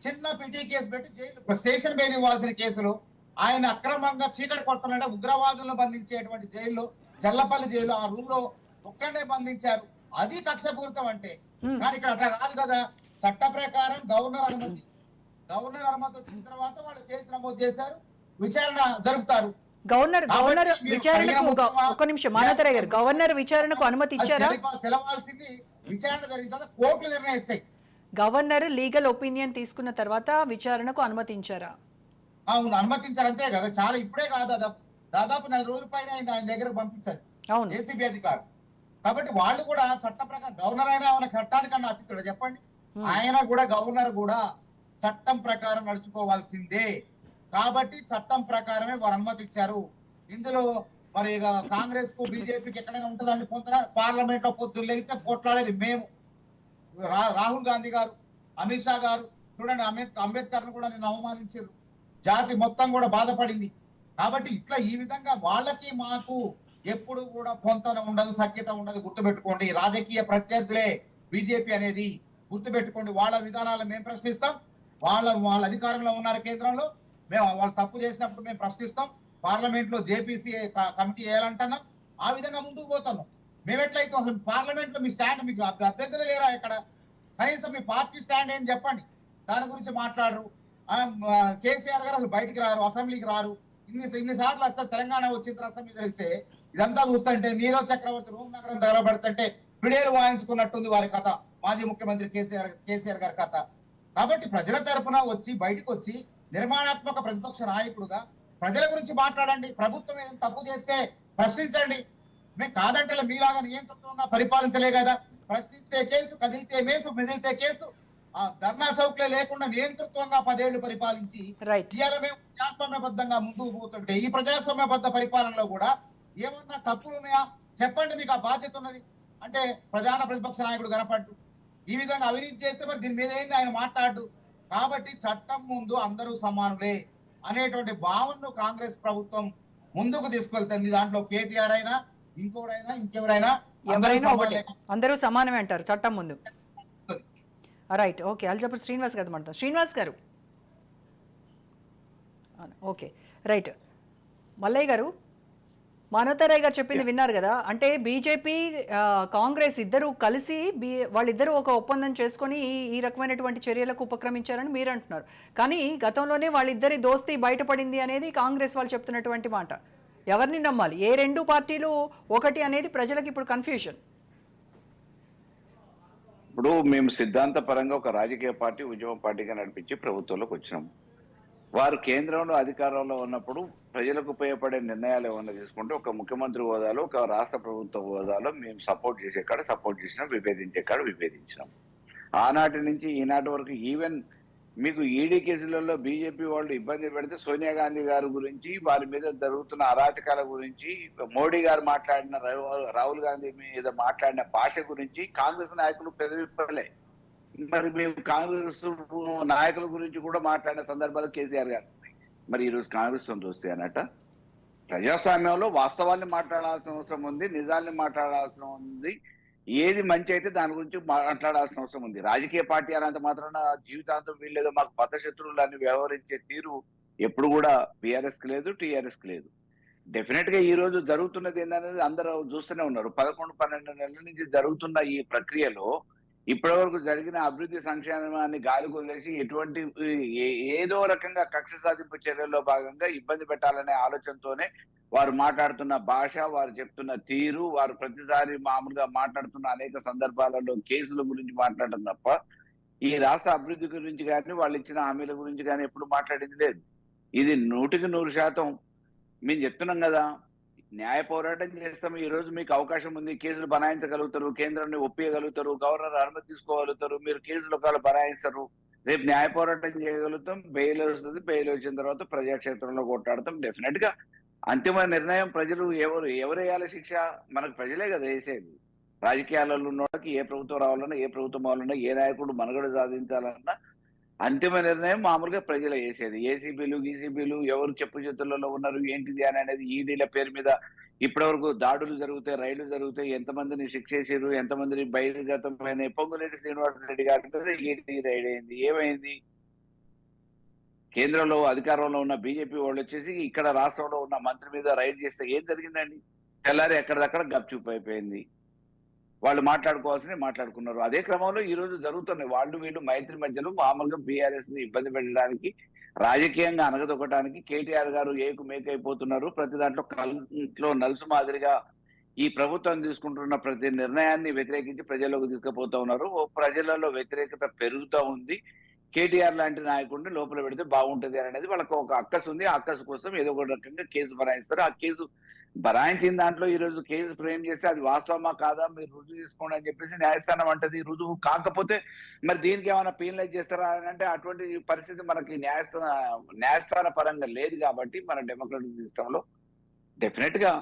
C: చిన్న పిటి కేసు పెట్టి జైలు స్టేషన్ బెయిల్ ఇవ్వాల్సిన కేసులు ఆయన అక్రమంగా చీకటి కొట్టాలంటే ఉగ్రవాదులను బంధించేటువంటి జైల్లో చెల్లపల్లి జైలు ఆ రూమ్ లో ఒక్కడే బంధించారు. అది కక్షపూరితం అంటే. కానీ ఇక్కడ అట్లా కాదు కదా. చట్ట ప్రకారం గవర్నర్ అనుమతి వచ్చిన తర్వాత వాళ్ళు కేసు నమోదు చేశారు, విచారణ జరుపుతారు.
A: గవర్నర్ విచారణకు ఒక నిమిషం మానవతరాయ్ గారు, గవర్నర్ విచారణకు అనుమతి ఇచ్చారా?
C: తెలవాల్సింది విచారణ జరిగిన తర్వాత కోర్టులు నిర్ణయిస్తాయి.
A: గవర్నర్ లీగల్ ఒపీనియన్ తీసుకున్న తర్వాత విచారణకు అనుమతించారా?
C: అవును, అనుమతించారు, అంతే కదా. చాలా ఇప్పుడే కాదు, దాదాపు 4 రోజుల పైన ఆయన దగ్గర పంపించారు ఏసీబీ అధికారు. కాబట్టి వాళ్ళు కూడా చట్ట ప్రకారం గవర్నర్ అయినా ఏమైనా చట్టానికన్నా అతీతుడు చెప్పండి? ఆయన కూడా గవర్నర్ కూడా చట్టం ప్రకారం నడుచుకోవాల్సిందే. కాబట్టి చట్టం ప్రకారమే వారు అనుమతి ఇచ్చారు. ఇందులో మరి కాంగ్రెస్ కు బీజేపీకి ఎక్కడైనా ఉంటుందండి పొందున? పార్లమెంట్ లో పొద్దున్న లేకపోతే పోట్లాడేది మేము, రాహుల్ గాంధీ గారు, అమిత్ షా గారు, చూడండి, అంబేద్కర్ కూడా నిన్న అవమానించారు. జాతి మొత్తం కూడా బాధపడింది. కాబట్టి ఇట్లా ఈ విధంగా వాళ్ళకి మాకు ఎప్పుడు కూడా పొంతన ఉండదు, సఖ్యత ఉండదు. గుర్తుపెట్టుకోండి, రాజకీయ ప్రత్యర్థులే బీజేపీ అనేది. గుర్తుపెట్టుకోండి, వాళ్ళ విధానాలను మేము ప్రశ్నిస్తాం. వాళ్ళ అధికారంలో ఉన్నారు కేంద్రంలో, మేము వాళ్ళు తప్పు చేసినప్పుడు మేము ప్రశ్నిస్తాం. పార్లమెంట్ లో జేపీసీ కమిటీ వేయాలంటున్నాం. ఆ విధంగా ముందుకు పోతున్నాం. మేము ఎట్లయితే అసలు పార్లమెంట్ లో మీ స్టాండ్, మీకు అభ్యర్థులు లేరా? ఇక్కడ కనీసం మీ పార్టీ స్టాండ్ ఏం చెప్పండి. దాని గురించి మాట్లాడరు. కేసీఆర్ గారు అసలు బయటికి రారు, అసెంబ్లీకి రారు. ఇన్నిసార్లు అసలు తెలంగాణ వచ్చిన అసెంబ్లీ జరిగితే ఇదంతా చూస్తుంటే నీరవ్ చక్రవర్తి రూమ్ నగరం తగలబడుతుంటే పిడేలు వాయించుకున్నట్టుంది వారి కథ. మాజీ ముఖ్యమంత్రి కేసీఆర్ గారి కథ. కాబట్టి ప్రజల తరపున వచ్చి బయటకు వచ్చి నిర్మాణాత్మక ప్రతిపక్ష నాయకుడుగా ప్రజల గురించి మాట్లాడండి. ప్రభుత్వం ఏదైనా తప్పు చేస్తే ప్రశ్నించండి. మేము కాదంటే మీలాగా నియంత్రితంగా పరిపాలించలే కదా. ప్రశ్నిస్తే కేసు, కదిలితే మేసు, మెదిలితే కేసు. ఆ ధర్నా చౌక్లే లేకుండా నియంతృత్వంగా 10 ఏళ్లు పరిపాలించి ఇవాళ మేము ప్రజాస్వామ్యబద్ధంగా ముందుకు పోతుంటే ఈ ప్రజాస్వామ్యబద్ధ పరిపాలనలో కూడా ఏమన్నా తప్పులు ఉన్నాయా చెప్పండి. మీకు ఆ బాధ్యత ఉన్నది అంటే ప్రధాన ప్రతిపక్ష నాయకుడు కనపడ్డు. ఈ విధంగా అవినీతి చేస్తే మరి దీని మీద ఏంది ఆయన మాట్లాడు. కాబట్టి చట్టం ముందు అందరూ సమానులే అనేటువంటి భావనను కాంగ్రెస్ ప్రభుత్వం ముందుకు తీసుకెళ్తుంది. దాంట్లో కేటీఆర్ అయినా, ఇంకోడైనా, ఇంకెవరైనా
A: అందరూ సమానమే అంటారు చట్టం ముందు. Right, okay. అల్జాపూర్ శ్రీనివాస్ గారు మాట్లాడతారు. శ్రీనివాస్ గారు, ఓకే, రైట్. మల్లయ్య గారు, మానవతారాయ్ గారు చెప్పింది విన్నారు కదా. అంటే బీజేపీ కాంగ్రెస్ ఇద్దరు కలిసి వాళ్ళిద్దరూ ఒక ఒప్పందం చేసుకొని ఈ రకమైనటువంటి చర్యలకు ఉపక్రమించారని మీరు అంటున్నారు. కానీ గతంలోనే వాళ్ళిద్దరి దోస్తీ బయటపడింది అనేది కాంగ్రెస్ వాళ్ళు చెప్తున్నటువంటి మాట. ఎవరిని నమ్మాలి? ఏ రెండు పార్టీలు ఒకటి అనేది ప్రజలకు ఇప్పుడు కన్ఫ్యూజన్.
B: ఇప్పుడు మేము సిద్ధాంత పరంగా ఒక రాజకీయ పార్టీ, ఉద్యమ పార్టీగా నడిపించి ప్రభుత్వంలోకి వచ్చినాము. వారు కేంద్రంలో అధికారంలో ఉన్నప్పుడు ప్రజలకు ఉపయోగపడే నిర్ణయాలు ఏమన్నా తీసుకుంటే ఒక ముఖ్యమంత్రి హోదాలో, ఒక రాష్ట్ర ప్రభుత్వ హోదాలో మేము సపోర్ట్ చేసే కాడ సపోర్ట్ చేసినాం, విభేదించే కాడ విభేదించినాం. ఆనాటి నుంచి ఈనాటి వరకు ఈవెన్ మీకు ఈడీ కేసులలో బీజేపీ వాళ్ళు ఇబ్బంది పెడితే సోనియా గాంధీ గారి గురించి, వారి మీద జరుగుతున్న అరాచకాల గురించి, మోడీ గారు మాట్లాడిన, రాహుల్ గాంధీ మీద మాట్లాడిన భాష గురించి కాంగ్రెస్ నాయకులు పెదవిప్పలే. మరి మేము కాంగ్రెస్ నాయకుల గురించి కూడా మాట్లాడిన సందర్భాలు కేసీఆర్ గారు. మరి ఈరోజు కాంగ్రెస్ చూస్తే అన్నట్ట ప్రజాస్వామ్యంలో వాస్తవాన్ని మాట్లాడాల్సిన అవసరం ఉంది, నిజాల్ని మాట్లాడాల్సిన ఉంది. ఏది మంచి అయితే దాని గురించి మాట్లాడాల్సిన అవసరం ఉంది. రాజకీయ పార్టీ అనంత మాత్రాన జీవితాంతం వీళ్ళేదో మాకు బద్ధ శత్రువులని వ్యవహరించే తీరు ఎప్పుడు కూడా బీఆర్ఎస్ కి లేదు, టీఆర్ఎస్ కి లేదు. డెఫినెట్ గా ఈ రోజు జరుగుతున్నది ఏంటనేది అందరూ చూస్తూనే ఉన్నారు. 11-12 నెలల నుంచి జరుగుతున్న ఈ ప్రక్రియలో ఇప్పటి వరకు జరిగిన అభివృద్ధి సంక్షేమాన్ని గాలి కొదిలేసి ఎటువంటి ఏదో రకంగా కక్ష సాధింపు చర్యల్లో భాగంగా ఇబ్బంది పెట్టాలనే ఆలోచనతోనే వారు మాట్లాడుతున్న భాష, వారు చెప్తున్న తీరు, వారు ప్రతిసారి మామూలుగా మాట్లాడుతున్న అనేక సందర్భాలలో కేసుల గురించి మాట్లాడటం తప్ప ఈ రాష్ట్ర అభివృద్ధి గురించి కానీ, వాళ్ళు ఇచ్చిన హామీల గురించి కానీ ఎప్పుడు మాట్లాడింది లేదు. ఇది 100% మేము చెప్తున్నాం కదా, న్యాయ పోరాటం చేస్తాం. ఈ రోజు మీకు అవకాశం ఉంది, కేసులు బనాయించగలుగుతారు, కేంద్రాన్ని ఒప్పించగలుగుతారు, గవర్నర్ అనుమతి తీసుకోగలుగుతారు, మీరు కేసులు ఒకవేళ బనాయిస్తారు. రేపు న్యాయ పోరాటం చేయగలుగుతాం, బెయిల్ వస్తుంది, బెయిల్ వచ్చిన తర్వాత ప్రజాక్షేత్రంలో కొట్టాడతాం. డెఫినెట్ గా అంతిమ నిర్ణయం ప్రజలు ఎవరు వేయాలి శిక్ష మనకు ప్రజలే కదా వేసేది. రాజకీయాలలో ఉన్న వాళ్ళకి ఏ ప్రభుత్వం రావాలన్నా, ఏ ప్రభుత్వం రావాలన్నా, ఏ నాయకుడు మనుగడ సాధించాలన్నా అంతిమ నిర్ణయం మామూలుగా ప్రజలు వేసేది. ఏసీబీలు, గీసీబీలు ఎవరు చెప్పు చేతుల్లో ఉన్నారు ఏంటిది అని అనేది ఈడీల పేరు మీద ఇప్పటి వరకు దాడులు జరుగుతాయి, రైళ్లు జరుగుతాయి, ఎంతమందిని శిక్ష చేసారు, ఎంతమందిని బహిర్గతమైన పొంగులేటి శ్రీనివాసరెడ్డి గారి మీద ఈడీ రైడ్ అయింది. ఏమైంది? కేంద్రంలో అధికారంలో ఉన్న బీజేపీ వాళ్ళు వచ్చేసి ఇక్కడ రాష్ట్రంలో ఉన్న మంత్రి మీద రైడ్ చేస్తే ఏం జరిగిందండి? తెల్లారి ఎక్కడిదక్కడ గప్చూప్ అయిపోయింది. వాళ్ళు మాట్లాడుకోవాల్సిన మాట్లాడుకున్నారు. అదే క్రమంలో ఈ రోజు జరుగుతున్నాయి వాళ్ళు వీళ్ళు మైత్రి మధ్యలో మామూలుగా బీఆర్ఎస్ ని ఇబ్బంది పెట్టడానికి, రాజకీయంగా అనగదొక్కడానికి కేటీఆర్ గారు ఏకు మేకైపోతున్నారు. ప్రతి దాంట్లో నలుసు మాదిరిగా ఈ ప్రభుత్వం తీసుకుంటున్న ప్రతి నిర్ణయాన్ని వ్యతిరేకించి ప్రజల్లోకి తీసుకుపోతా ఉన్నారు. ప్రజలలో వ్యతిరేకత పెరుగుతూ ఉంది. కేటీఆర్ లాంటి నాయకుడిని లోపల పెడితే బాగుంటది అనేది వాళ్ళకి ఒక అక్కసు ఉంది. ఆ అక్కసు కోసం ఏదో ఒక రకంగా కేసు బనాయిస్తారు. ఆ కేసు బనాయించిన దాంట్లో ఈ రోజు కేసు ఫ్రేమ్ చేస్తే అది వాస్తవమా కాదా మీరు రుజువు తీసుకోండి అని చెప్పేసి న్యాయస్థానం అంటది. రుజువు కాకపోతే మరి దీనికి ఏమైనా పీనలైజ్ చేస్తారా అని అంటే అటువంటి పరిస్థితి మనకి న్యాయస్థాన పరంగా లేదు. కాబట్టి మన డెమోక్రటిక్ సిస్టమ్ లో డెఫినెట్ గా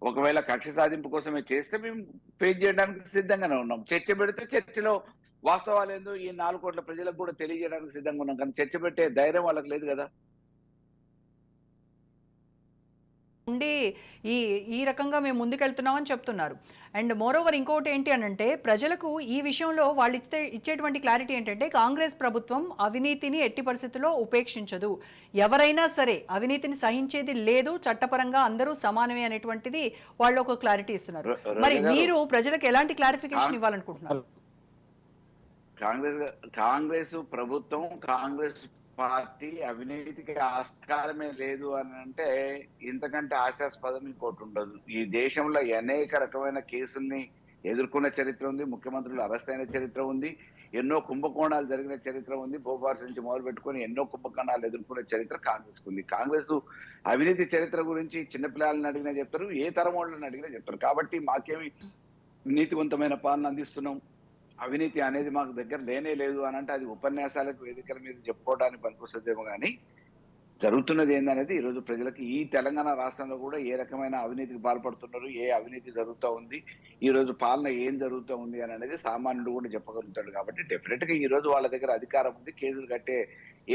B: ఒకవేళ కక్ష సాధింపు కోసమే చేస్తే మేము ఫేస్ చేయడానికి సిద్ధంగానే ఉన్నాం. చర్చ పెడితే చర్చలో వాస్తవాలు ఏందో ఈ 4 కోట్ల ప్రజలకు కూడా తెలియజేయడానికి సిద్ధంగా ఉన్నాం, కానీ చర్చ పెట్టే ధైర్యం వాళ్ళకి లేదు కదా.
A: ఉండి ఈ ఈ రకంగా మేము ముందుకెళ్తున్నామని చెప్తున్నారు. అండ్ మోరోవర్ ఇంకోటి ఏంటి అనంటే ప్రజలకు ఈ విషయంలో వాళ్ళు ఇచ్చేటువంటి క్లారిటీ ఏంటంటే కాంగ్రెస్ ప్రభుత్వం అవినీతిని ఎట్టి పరిస్థితుల్లో ఉపేక్షించదు, ఎవరైనా సరే అవినీతిని సహించేది లేదు, చట్టపరంగా అందరూ సమానమే అనేటువంటిది వాళ్ళు ఒక క్లారిటీ ఇస్తున్నారు. మరి మీరు ప్రజలకు ఎలాంటి క్లారిఫికేషన్ ఇవ్వాలనుకుంటున్నారు?
B: కాంగ్రెస్ ప్రభుత్వం, కాంగ్రెస్ పార్టీ అవినీతికి ఆస్కారమే లేదు అని అంటే ఇంతకంటే ఆశాస్పదం ఇంకోటి ఉండదు. ఈ దేశంలో అనేక రకమైన కేసుల్ని ఎదుర్కొన్న చరిత్ర ఉంది, ముఖ్యమంత్రులు అరెస్ట్ అయిన చరిత్ర ఉంది, ఎన్నో కుంభకోణాలు జరిగిన చరిత్ర ఉంది, భూపాల్స్ నుంచి మొదలు పెట్టుకొని ఎన్నో కుంభకోణాలు ఎదుర్కొన్న చరిత్ర కాంగ్రెస్ ఉంది. కాంగ్రెస్ అవినీతి చరిత్ర గురించి చిన్నపిల్లలని అడిగినా చెప్తారు, ఏ తరం వాళ్ళని అడిగినా చెప్తారు. కాబట్టి మాకేమి నీతివంతమైన పాలన అందిస్తున్నాం, అవినీతి అనేది మాకు దగ్గర లేనే లేదు అని అంటే అది ఉపన్యాసాలకు వేదికల మీద చెప్పుకోవడానికి పనికొస్తుందేమో, కానీ జరుగుతున్నది ఏందనేది ఈరోజు ప్రజలకు ఈ తెలంగాణ రాష్ట్రంలో కూడా ఏ రకమైన అవినీతికి పాల్పడుతున్నారు, ఏ అవినీతి జరుగుతూ ఉంది, ఈ రోజు పాలన ఏం జరుగుతూ ఉంది అని అనేది సామాన్యుడు కూడా చెప్పగలుగుతాడు. కాబట్టి డెఫినెట్ గా ఈ రోజు వాళ్ళ దగ్గర అధికారం ఉంది, కేసులు కట్టే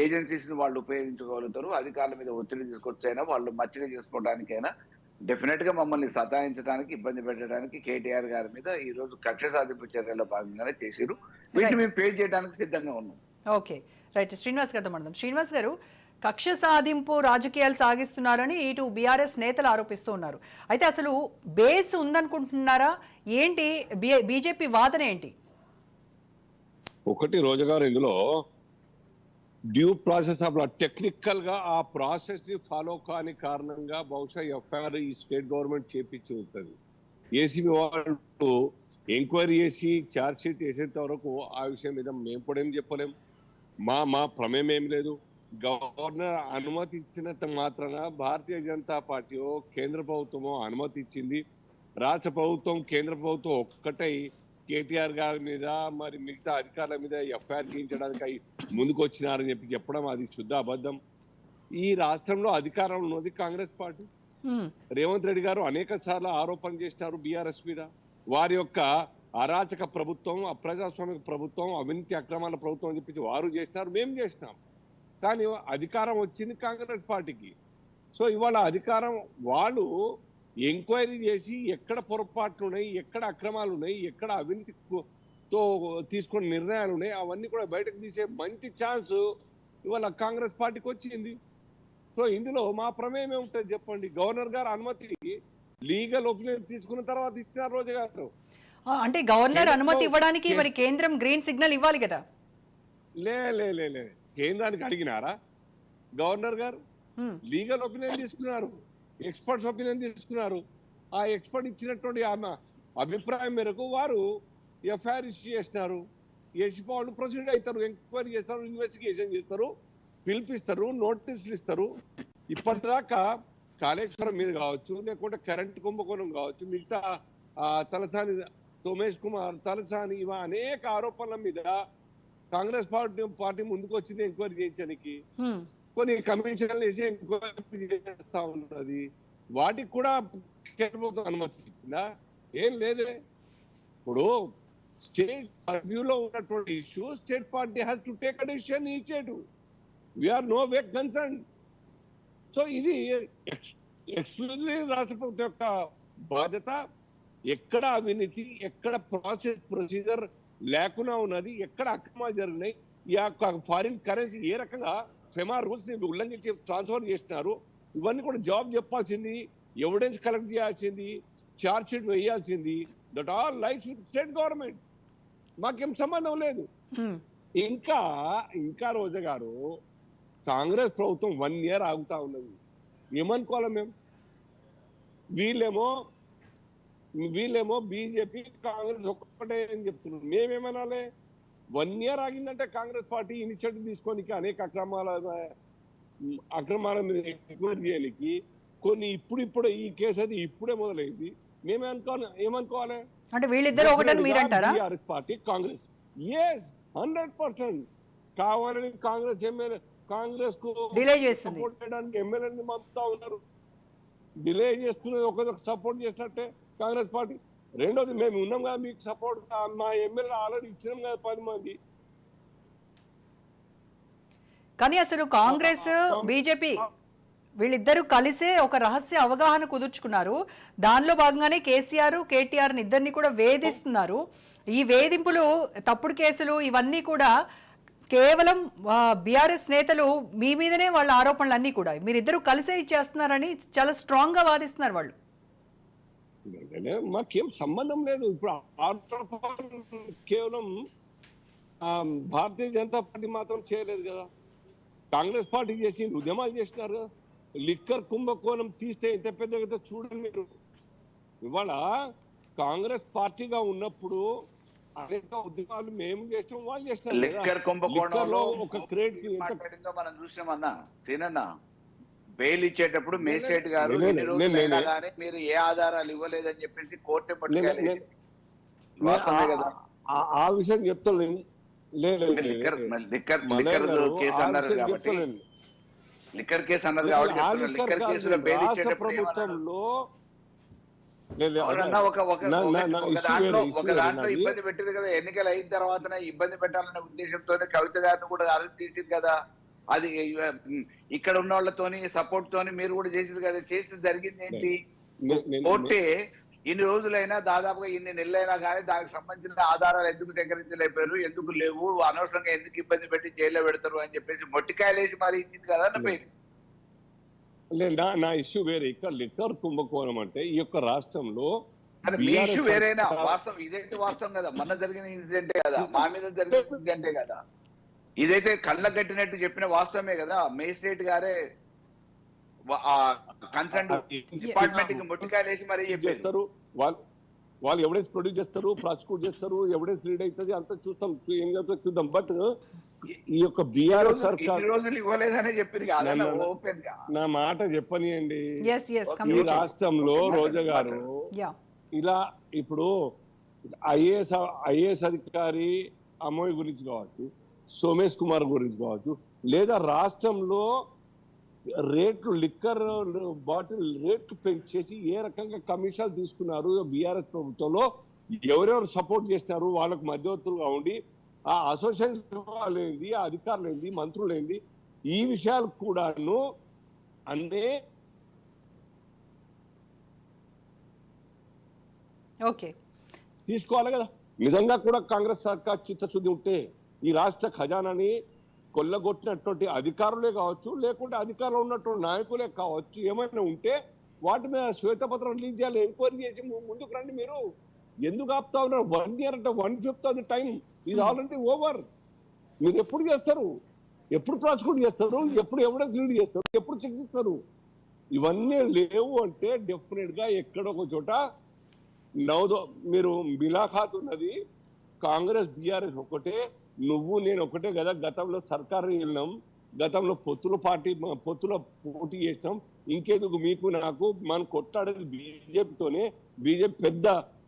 B: ఏజెన్సీస్ ని వాళ్ళు ఉపయోగించుకోగలుగుతారు. అధికారుల మీద ఒత్తిడి తీసుకొచ్చైనా వాళ్ళు మచ్చిక చేసుకోవడానికైనా డెఫినెట్ గా మమ్మల్ని సతాయించడానికి, ఇబ్బంది పెట్టడానికి కేటీఆర్ గారి మీద ఈ రోజు కక్ష సాధింపు చర్యల్లో భాగంగానే చేసిరు. వీటిని మేము పే చేయడానికి సిద్ధంగా ఉన్నాం.
A: Okay, right. శ్రీనివాస్ గారితో మాట్లాడదాం. శ్రీనివాస్ గారు, కక్ష సాధింపు రాజకీయాలు సాగిస్తున్నారని ఇటు బీఆర్ఎస్ నేతలు ఆరోపిస్తూ ఉన్నారు. అయితే అసలు బేస్ ఉందనుకుంటున్నారా ఏంటి? బీజేపీ వాదన ఏంటి?
D: ఒకటి రోజా గారు, ఇందులో డ్యూ ప్రాసెస్ ఆఫ్ టెక్నికల్ గా ఆ ప్రాసెస్ ని ఫాలో కాని కారణంగా బహుశా ఎఫ్ఐఆర్ ఈ స్టేట్ గవర్నమెంట్ చేపించి ఉంటుంది. ఏసీబీ వాళ్ళు ఎంక్వైరీ చేసి ఛార్జ్ షీట్ వేసేంత వరకు ఆ విషయం మీద మేము కూడా ఏం చెప్పలేం, మా ప్రమేయం ఏం లేదు. గవర్నర్ అనుమతి ఇచ్చినంత మాత్రాన భారతీయ జనతా పార్టీ కేంద్ర ప్రభుత్వమో అనుమతి ఇచ్చింది, రాష్ట్ర ప్రభుత్వం కేంద్ర ప్రభుత్వం ఒక్కటై కేటీఆర్ గారి మీద మరి మిగతా అధికారుల మీద ఎఫ్ఐఆర్ చేయించడానికి ముందుకు వచ్చినారని చెప్పడం అది శుద్ధ అబద్ధం. ఈ రాష్ట్రంలో అధికారంలో ఉన్నది కాంగ్రెస్ పార్టీ. రేవంత్ రెడ్డి గారు అనేక సార్లు ఆరోపణ చేసినారు బీఆర్ఎస్ మీద. వారి యొక్క అరాచక ప్రభుత్వం, అప్రజాస్వామిక ప్రభుత్వం, అవినీతి అక్రమాల ప్రభుత్వం అని చెప్పి వారు చేసినారు, మేము చేసినాం. కానీ అధికారం వచ్చింది కాంగ్రెస్ పార్టీకి. సో ఇవాళ అధికారం వాళ్ళు ఎంక్వైరీ చేసి ఎక్కడ పొరపాట్లు ఉన్నాయి, ఎక్కడ అక్రమాలు ఉన్నాయి, ఎక్కడ అవినీతితో తీసుకున్న నిర్ణయాలు ఉన్నాయి, అవన్నీ కూడా బయటకు తీసే మంచి ఛాన్స్ ఇవాళ కాంగ్రెస్ పార్టీకి వచ్చింది. సో ఇందులో మా ప్రమేయం ఏముంటుంది చెప్పండి? గవర్నర్ గారు అనుమతి లీగల్ ఒపీనియన్ తీసుకున్న తర్వాత ఇచ్చినారు రోజా గారు.
A: అంటే గవర్నర్ అనుమతి ఇవ్వడానికి మరి కేంద్రం గ్రీన్ సిగ్నల్ ఇవ్వాలి కదా?
D: లే కేంద్రానికి అడిగినారా? గవర్నర్ గారు లీగల్ ఒపీనియన్ తీసుకున్నారు, ఎక్స్పర్ట్స్ ఒపీనియన్ తీసుకున్నారు. ఆ ఎక్స్పర్ట్ ఇచ్చినటువంటి అభిప్రాయం మేరకు వారు ఎఫ్ఐఆర్ ఇష్యూ చేసినారు. ఏసీపీ వాళ్ళు ప్రొసీడ్ అవుతారు, ఎంక్వైరీ చేస్తారు, ఇన్వెస్టిగేషన్ చేస్తారు, పిలిపిస్తారు, నోటీసులు ఇస్తారు. ఇప్పటిదాకా కాళేశ్వరం మీద కావచ్చు, లేకుంటే కరెంట్ కుంభకోణం కావచ్చు, మిగతా తలసాని సోమేష్ కుమార్, తలసాని ఇవ అనేక ఆరోపణల మీద కాంగ్రెస్ పార్టీ ముందుకు వచ్చింది ఎంక్వైరీ చేయించడానికి. కొన్ని కమిషన్లు వేసి ఎంక్వైరీ చేస్తా ఉన్నది. వాటికి కూడా కేంద్ర ప్రభుత్వం అనుమతి ఇచ్చిందా? ఏం లేదే. ఇప్పుడు స్టేట్ రివ్యూలో ఉన్నటువంటి issue state party has to take a decision initiative. We are no way concern. So ఇది ఎక్స్క్లూజివ్లీ రాష్ట్ర ప్రభుత్వం యొక్క బాధ్యత. ఎక్కడ అవినీతి, ఎక్కడ ప్రొసీజర్ లేకుండా ఉన్నది, ఎక్కడ అక్రమాలు జరిగినాయి, ఈ యొక్క ఫారిన్ కరెన్సీ ఏ రకంగా ఫెమా రూల్స్ ని ఉల్లంఘించి ట్రాన్స్ఫర్ చేస్తున్నారు, ఇవన్నీ కూడా జవాబు చెప్పాల్సింది, ఎవిడెన్స్ కలెక్ట్ చేయాల్సింది, ఛార్జ్ షీట్ వేయాల్సింది. That all lies with state government. మాకేం సంబంధం లేదు. ఇంకా రోజా గారు, కాంగ్రెస్ ప్రభుత్వం 1 year ఆగుతా ఉన్నది. ఏమనుకోవాలి మేము? వీళ్ళేమో బీజేపీ కాంగ్రెస్ ఒక్కటే అని చెప్తున్నారు. మేమేమనాలి? 1 year ఆగిందంటే కాంగ్రెస్ పార్టీ ఇనిషియేటివ్ తీసుకోనికి, అనేక అక్రమాల మీద ఎంక్వైరీ చేయడానికి, కొన్ని ఇప్పుడు ఈ కేసు అది ఇప్పుడే మొదలైంది. ఏమనుకోవాలి?
A: అంటే వీళ్ళిద్దరు ఒకటని మీరు అంటారా?
D: టీఆర్ఎస్ పార్టీ కాంగ్రెస్ 100% కావాలని కాంగ్రెస్ కు
A: డిలే చేస్తుంది,
D: సపోర్ట్ చేయడానికి ఎమ్మెల్యేని పంపుతా ఉన్నారు. డిలే చేస్తున్నది ఒకరికి సపోర్ట్ చేసినట్టే కాంగ్రెస్ పార్టీ. రెండోది మేము ఉన్నాం కదా మీకు సపోర్ట్, మా ఎమ్మెల్యే ఆల్రెడీ ఇచ్చినాం కదా 10 మంది.
A: కానీ అసలు కాంగ్రెస్ బీజేపీ వీళ్ళిద్దరూ కలిసే ఒక రహస్య అవగాహన కుదుర్చుకున్నారు. దానిలో భాగంగానే కేసీఆర్ కేటీఆర్ ఇద్దరిని కూడా వేధిస్తున్నారు. ఈ వేధింపులు, తప్పుడు కేసులు ఇవన్నీ కూడా కేవలం బీఆర్ఎస్ నేతలు మీ మీదనే వాళ్ళ ఆరోపణలు అన్నీ కూడా మీరిద్దరూ కలిసే ఇచ్చేస్తున్నారని చాలా స్ట్రాంగ్ గా వాదిస్తున్నారు వాళ్ళు.
D: మాకేం సంబంధం లేదు. ఇప్పుడు ఆరోపణలు కేవలం భారతీయ జనతా పార్టీ మాత్రం చేయలేదు కదా, కాంగ్రెస్ పార్టీ చేసింది, ఉద్యమాలు చేసినారు కదా. లిక్కర్ కుంభకోణం తీస్తే ఎంత పెద్దగా చూడండి మీరు. ఇవాళ కాంగ్రెస్ పార్టీగా ఉన్నప్పుడు అనేక ఉద్యమాలు మేము చేస్తాం, వాళ్ళు చేస్తాం.
B: లిక్కర్ కుంభకోణంలో
D: ఒక క్రెడిట్
B: మాట్లాడిందో మనం చూసినామన్నా సీనన్న. బెయిల్ ఇచ్చేటప్పుడు మేజిస్ట్రేట్ గారు
D: నేను-
B: ఎన్ని రోజులు
D: నేను-
B: అయినా కానీ మీరు ఏ ఆధారాలు ఇవ్వలేదని చెప్పేసి కోర్టు పట్టుకెళ్ళి వాస్తవమే కదా.
D: ఆ విషయం చెప్తాను.
B: లిక్కర్ కేసు అన్నారు కాబట్టి లిక్కర్ కేసులో బెయిల్
D: రాష్ట్ర
B: ఇచ్చేటప్పుడు
D: ప్రభుత్వంలో
B: ఒక దాంట్లో ఇబ్బంది పెట్టింది కదా. ఎన్నికలు అయిన తర్వాత ఇబ్బంది పెట్టాలనే ఉద్దేశంతోనే కవిత గారిని కూడా అరెస్ట్ చేసింది కదా. అది ఇక్కడ ఉన్న వాళ్ళతోని సపోర్ట్ తోని మీరు కూడా చేసింది కదా. చేసింది జరిగింది ఏంటి? కోర్టే ఇన్ని రోజులైనా దాదాపుగా ఇన్ని నెలలైనా కానీ దానికి సంబంధించిన ఆధారాలు ఎందుకు సేకరించలేపారు, ఎందుకు లేవు, అనవసరంగా ఎందుకు ఇబ్బంది పెట్టి జైల్లో పెడతారు అని చెప్పేసి మొట్టికాయలేసి మరి ఇచ్చింది కదా అన్న పేరు.
D: నా ఇష్యూ వేరే. ఇక్కడ లిక్కర్ కుంభకోణం అంటే ఈ యొక్క రాష్ట్రంలో
B: మీ ఇష్యూ వేరేనా? వాస్తవం ఇదైతే వాస్తవం కదా. మొన్న జరిగిన ఇన్సిడెంటే కదా, మా మీద జరిగిన ఇన్సిడెంటే కదా. ఇదైతే కళ్ళ కట్టినట్టు చెప్పిన వాస్తవమే కదా. మేజిస్ట్రేట్ గారే కన్సర్న్ డిపార్ట్మెంట్ కి మొట్టికాయలేసి మరి
D: చేస్తారు. వాళ్ళు ఎవిడెన్స్ ప్రొడ్యూస్ చేస్తారు, ప్రాసిక్యూట్ చేస్తారు, ఎవిడెన్స్ రీడ్ అవుతుంది, అంతా చూస్తాం, ఏం చేస్తారో చూద్దాం. బట్ ఈ యొక్క బీఆర్ఎస్ సర్కార్
B: రోజులు ఇవ్వలేదనే చెప్పారు.
D: నా మాట చెప్పనియండి. ఈ
A: Complete.
D: రాష్ట్రంలో రోజా గారు ఇలా ఇప్పుడు ఐఏఎస్ అధికారి అమోయ్ గురించి కావచ్చు, సోమేష్ కుమార్ గురించి కావచ్చు, లేదా రాష్ట్రంలో రేట్లు లిక్కర్ బాటిల్ రేట్లు పెంచేసి ఏ రకంగా కమిషన్లు తీసుకున్నారు బీఆర్ఎస్ ప్రభుత్వంలో, ఎవరెవరు సపోర్ట్ చేస్తారు, వాళ్ళకు మధ్యవర్తులుగా ఉండి ఆ అసోసియేషన్ వాళ్ళేంది, ఆ అధికారులు ఏంది, మంత్రులు ఏంది, ఈ విషయాలు కూడాను అన్నీ తీసుకోవాలి కదా. నిజంగా కూడా కాంగ్రెస్ సర్కార్ చిత్తశుద్ధి ఉంటే ఈ రాష్ట్ర ఖజానాని కొల్లగొట్టినటువంటి అధికారులే కావచ్చు, లేకుంటే అధికారంలో ఉన్నటువంటి నాయకులే కావచ్చు, ఏమైనా ఉంటే వాటి మీద శ్వేతపత్రం రిలీజ్ చేయాలి, ఎంక్వైరీ చేసి ముందుకు రండి. మీరు ఎందుకు ఆపుతా ఉన్నారు? 1 year అంటే 1/5 of the time is already over. మీరు ఎప్పుడు చేస్తారు? ఎప్పుడు ప్రాసిక్యూట్ చేస్తారు? ఎప్పుడు ఎవిడెన్స్ రీడ్ చేస్తారు? ఎప్పుడు శిక్షిస్తారు? ఇవన్నీ లేవు అంటే డెఫినెట్ గా ఎక్కడొక చోట మీరు మిలాఖాత్ ఉన్నది. కాంగ్రెస్ బీఆర్ఎస్ ఒకటే, నువ్వు నేను ఒకటే కదా. గతంలో సర్కారు వెళ్ళినాం, గతంలో పొత్తుల పోటీ చేసినాం. ఇంకెందుకు మీకు నాకు? మనం కొట్టాడేది బీజేపీతోనే. బీజేపీ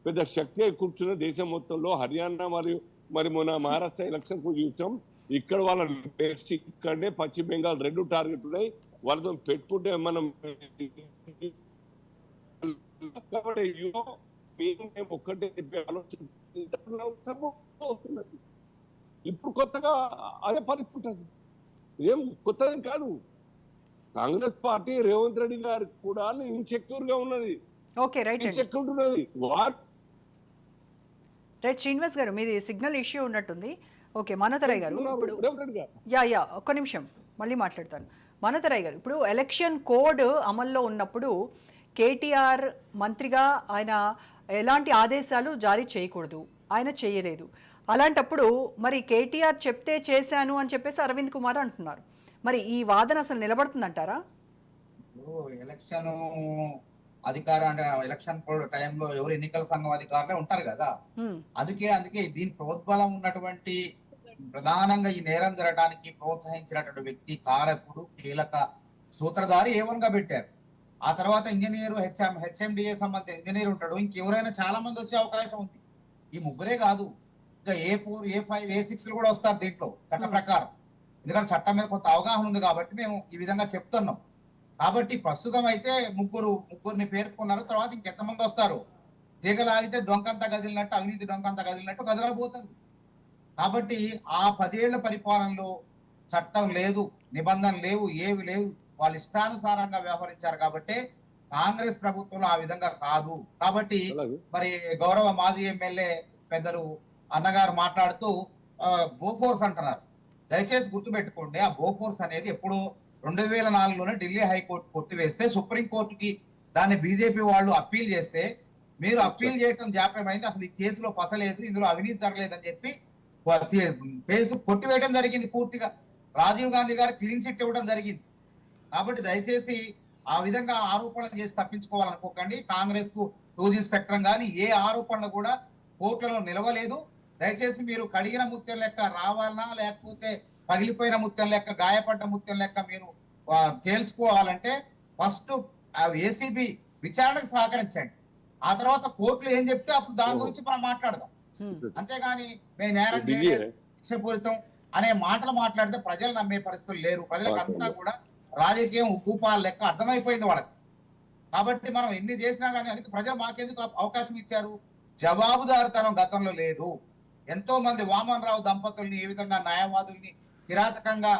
D: పెద్ద శక్తి కూర్చున్న దేశం మొత్తంలో. హర్యానా మరి మన మహారాష్ట్ర ఎలక్షన్ కు చూసినాం. ఇక్కడ వాళ్ళ నెక్స్ట్ ఇక్కడనే పశ్చిమ బెంగాల్ 2 టార్గెట్ ఉన్నాయి. వాళ్ళతో పెట్టుకుంటే మనం ఒక్కటే ఆలోచన. ఇప్పుడు కొత్తగా అదే పరిస్థితి ఉంటుంది. ఏం కొత్తదేం కాదు. కాంగ్రెస్ పార్టీ రేవంత్ రెడ్డి గారికి కూడా ఇన్సెక్యూర్ గా ఉన్నది. ఇన్సెక్యూర్ ఉన్నది.
A: రైట్ శ్రీనివాస్ గారు, మీది సిగ్నల్ ఇష్యూ ఉన్నట్టుంది. ఓకే, మనోతరయ్య గారు ఒక్క నిమిషం మళ్ళీ మాట్లాడతాను. మనోతరయ్య గారు, ఇప్పుడు ఎలక్షన్ కోడ్ అమల్లో ఉన్నప్పుడు కేటీఆర్ మంత్రిగా ఆయన ఎలాంటి ఆదేశాలు జారీ చేయకూడదు, ఆయన చేయలేదు. అలాంటప్పుడు మరి కేటీఆర్ చెప్తే చేశాను అని చెప్పేసి అరవింద్ కుమార్ అంటున్నారు. మరి ఈ వాదన అసలు నిలబడుతుందంటారా?
C: ఎలక్షన్ అధికారం అంటే ఎలక్షన్ టైంలో ఎవరు ఎన్నికల సంఘం అధికారులే ఉంటారు కదా. అందుకే దీని ప్రోద్బలం ఉన్నటువంటి ప్రధానంగా ఈ నేరం జరగడానికి ప్రోత్సహించినటువంటి వ్యక్తి, కారకుడు, కీలక సూత్రధారి A1 గా పెట్టారు. ఆ తర్వాత ఇంజనీర్, హెచ్ఎండిఏ సంబంధించిన ఇంజనీర్ ఉంటాడు. ఇంకెవరైనా చాలా మంది వచ్చే అవకాశం ఉంది. ఈ ముగ్గురే కాదు, ఇంకా A4, A5, A6 కూడా వస్తారు దీంట్లో చట్ట ప్రకారం. ఎందుకంటే చట్టం మీద కొంత అవగాహన ఉంది కాబట్టి మేము ఈ విధంగా చెప్తున్నాం. కాబట్టి ప్రస్తుతం అయితే ముగ్గురిని పేర్కొన్నారు. తర్వాత ఇంకెంతమంది వస్తారు తీగలాగితే డొంకంతా గదిలినట్టు, అవినీతి డొంకంతా గదిలినట్టు గదలబోతుంది. కాబట్టి ఆ 10 ఏళ్ల పరిపాలనలో చట్టం లేదు, నిబంధనలు లేవు, ఏవి లేవు, వాళ్ళు ఇష్టానుసారంగా వ్యవహరించారు. కాబట్టి కాంగ్రెస్ ప్రభుత్వంలో ఆ విధంగా కాదు. కాబట్టి
D: అలాగే.
C: మరి గౌరవ మాజీ ఎమ్మెల్యే పెద్దలు అన్నగారు మాట్లాడుతూ బోఫోర్స్ అంటున్నారు. దయచేసి గుర్తుపెట్టుకోండి, ఆ బోఫోర్స్ అనేది ఎప్పుడు 2004లోనే ఢిల్లీ హైకోర్టు కొట్టివేస్తే సుప్రీంకోర్టుకి దాన్ని బీజేపీ వాళ్ళు అప్పీల్ చేస్తే మీరు అప్పీల్ చేయటం జాప్యమైంది, అసలు ఈ కేసులో పసలేదు, ఇందులో అవినీతి జరగలేదని చెప్పి కేసు కొట్టివేయడం జరిగింది. పూర్తిగా రాజీవ్ గాంధీ గారు క్లీన్ చిట్ ఇవ్వడం జరిగింది. కాబట్టి దయచేసి ఆ విధంగా ఆరోపణలు చేసి తప్పించుకోవాలనుకోకండి. కాంగ్రెస్ కు 2G స్పెక్ట్రం కానీ ఏ ఆరోపణలు కూడా కోర్టులలో నిలవలేదు. దయచేసి మీరు కడిగిన ముత్యం లెక్క రావాలన్నా, లేకపోతే పగిలిపోయిన ముత్యం లెక్క, గాయపడ్డ ముత్యం లెక్క మీరు తేల్చుకోవాలంటే ఫస్ట్ ఏసీబీ విచారణకు సహకరించండి. ఆ తర్వాత కోర్టులు ఏం చెప్తే అప్పుడు దాని గురించి మనం మాట్లాడదాం. అంతేగాని మేము నేరం చేయలేదు, శిక్షపూరితం అనే మాటలు మాట్లాడితే ప్రజలు నమ్మే పరిస్థితులు లేరు. ప్రజలకు అంతా కూడా రాజకీయం ఉప్పుపాల లెక్క అర్థమైపోయింది వాళ్ళకి. కాబట్టి మనం ఎన్ని చేసినా కానీ అందుకే ప్రజలు మాకెందుకు అవకాశం ఇచ్చారు? జవాబుదారితనం గతంలో లేదు. ఎంతో మంది వామన్ రావు దంపతుల్ని ఏ విధంగా న్యాయవాదుల్ని కిరాతకంగా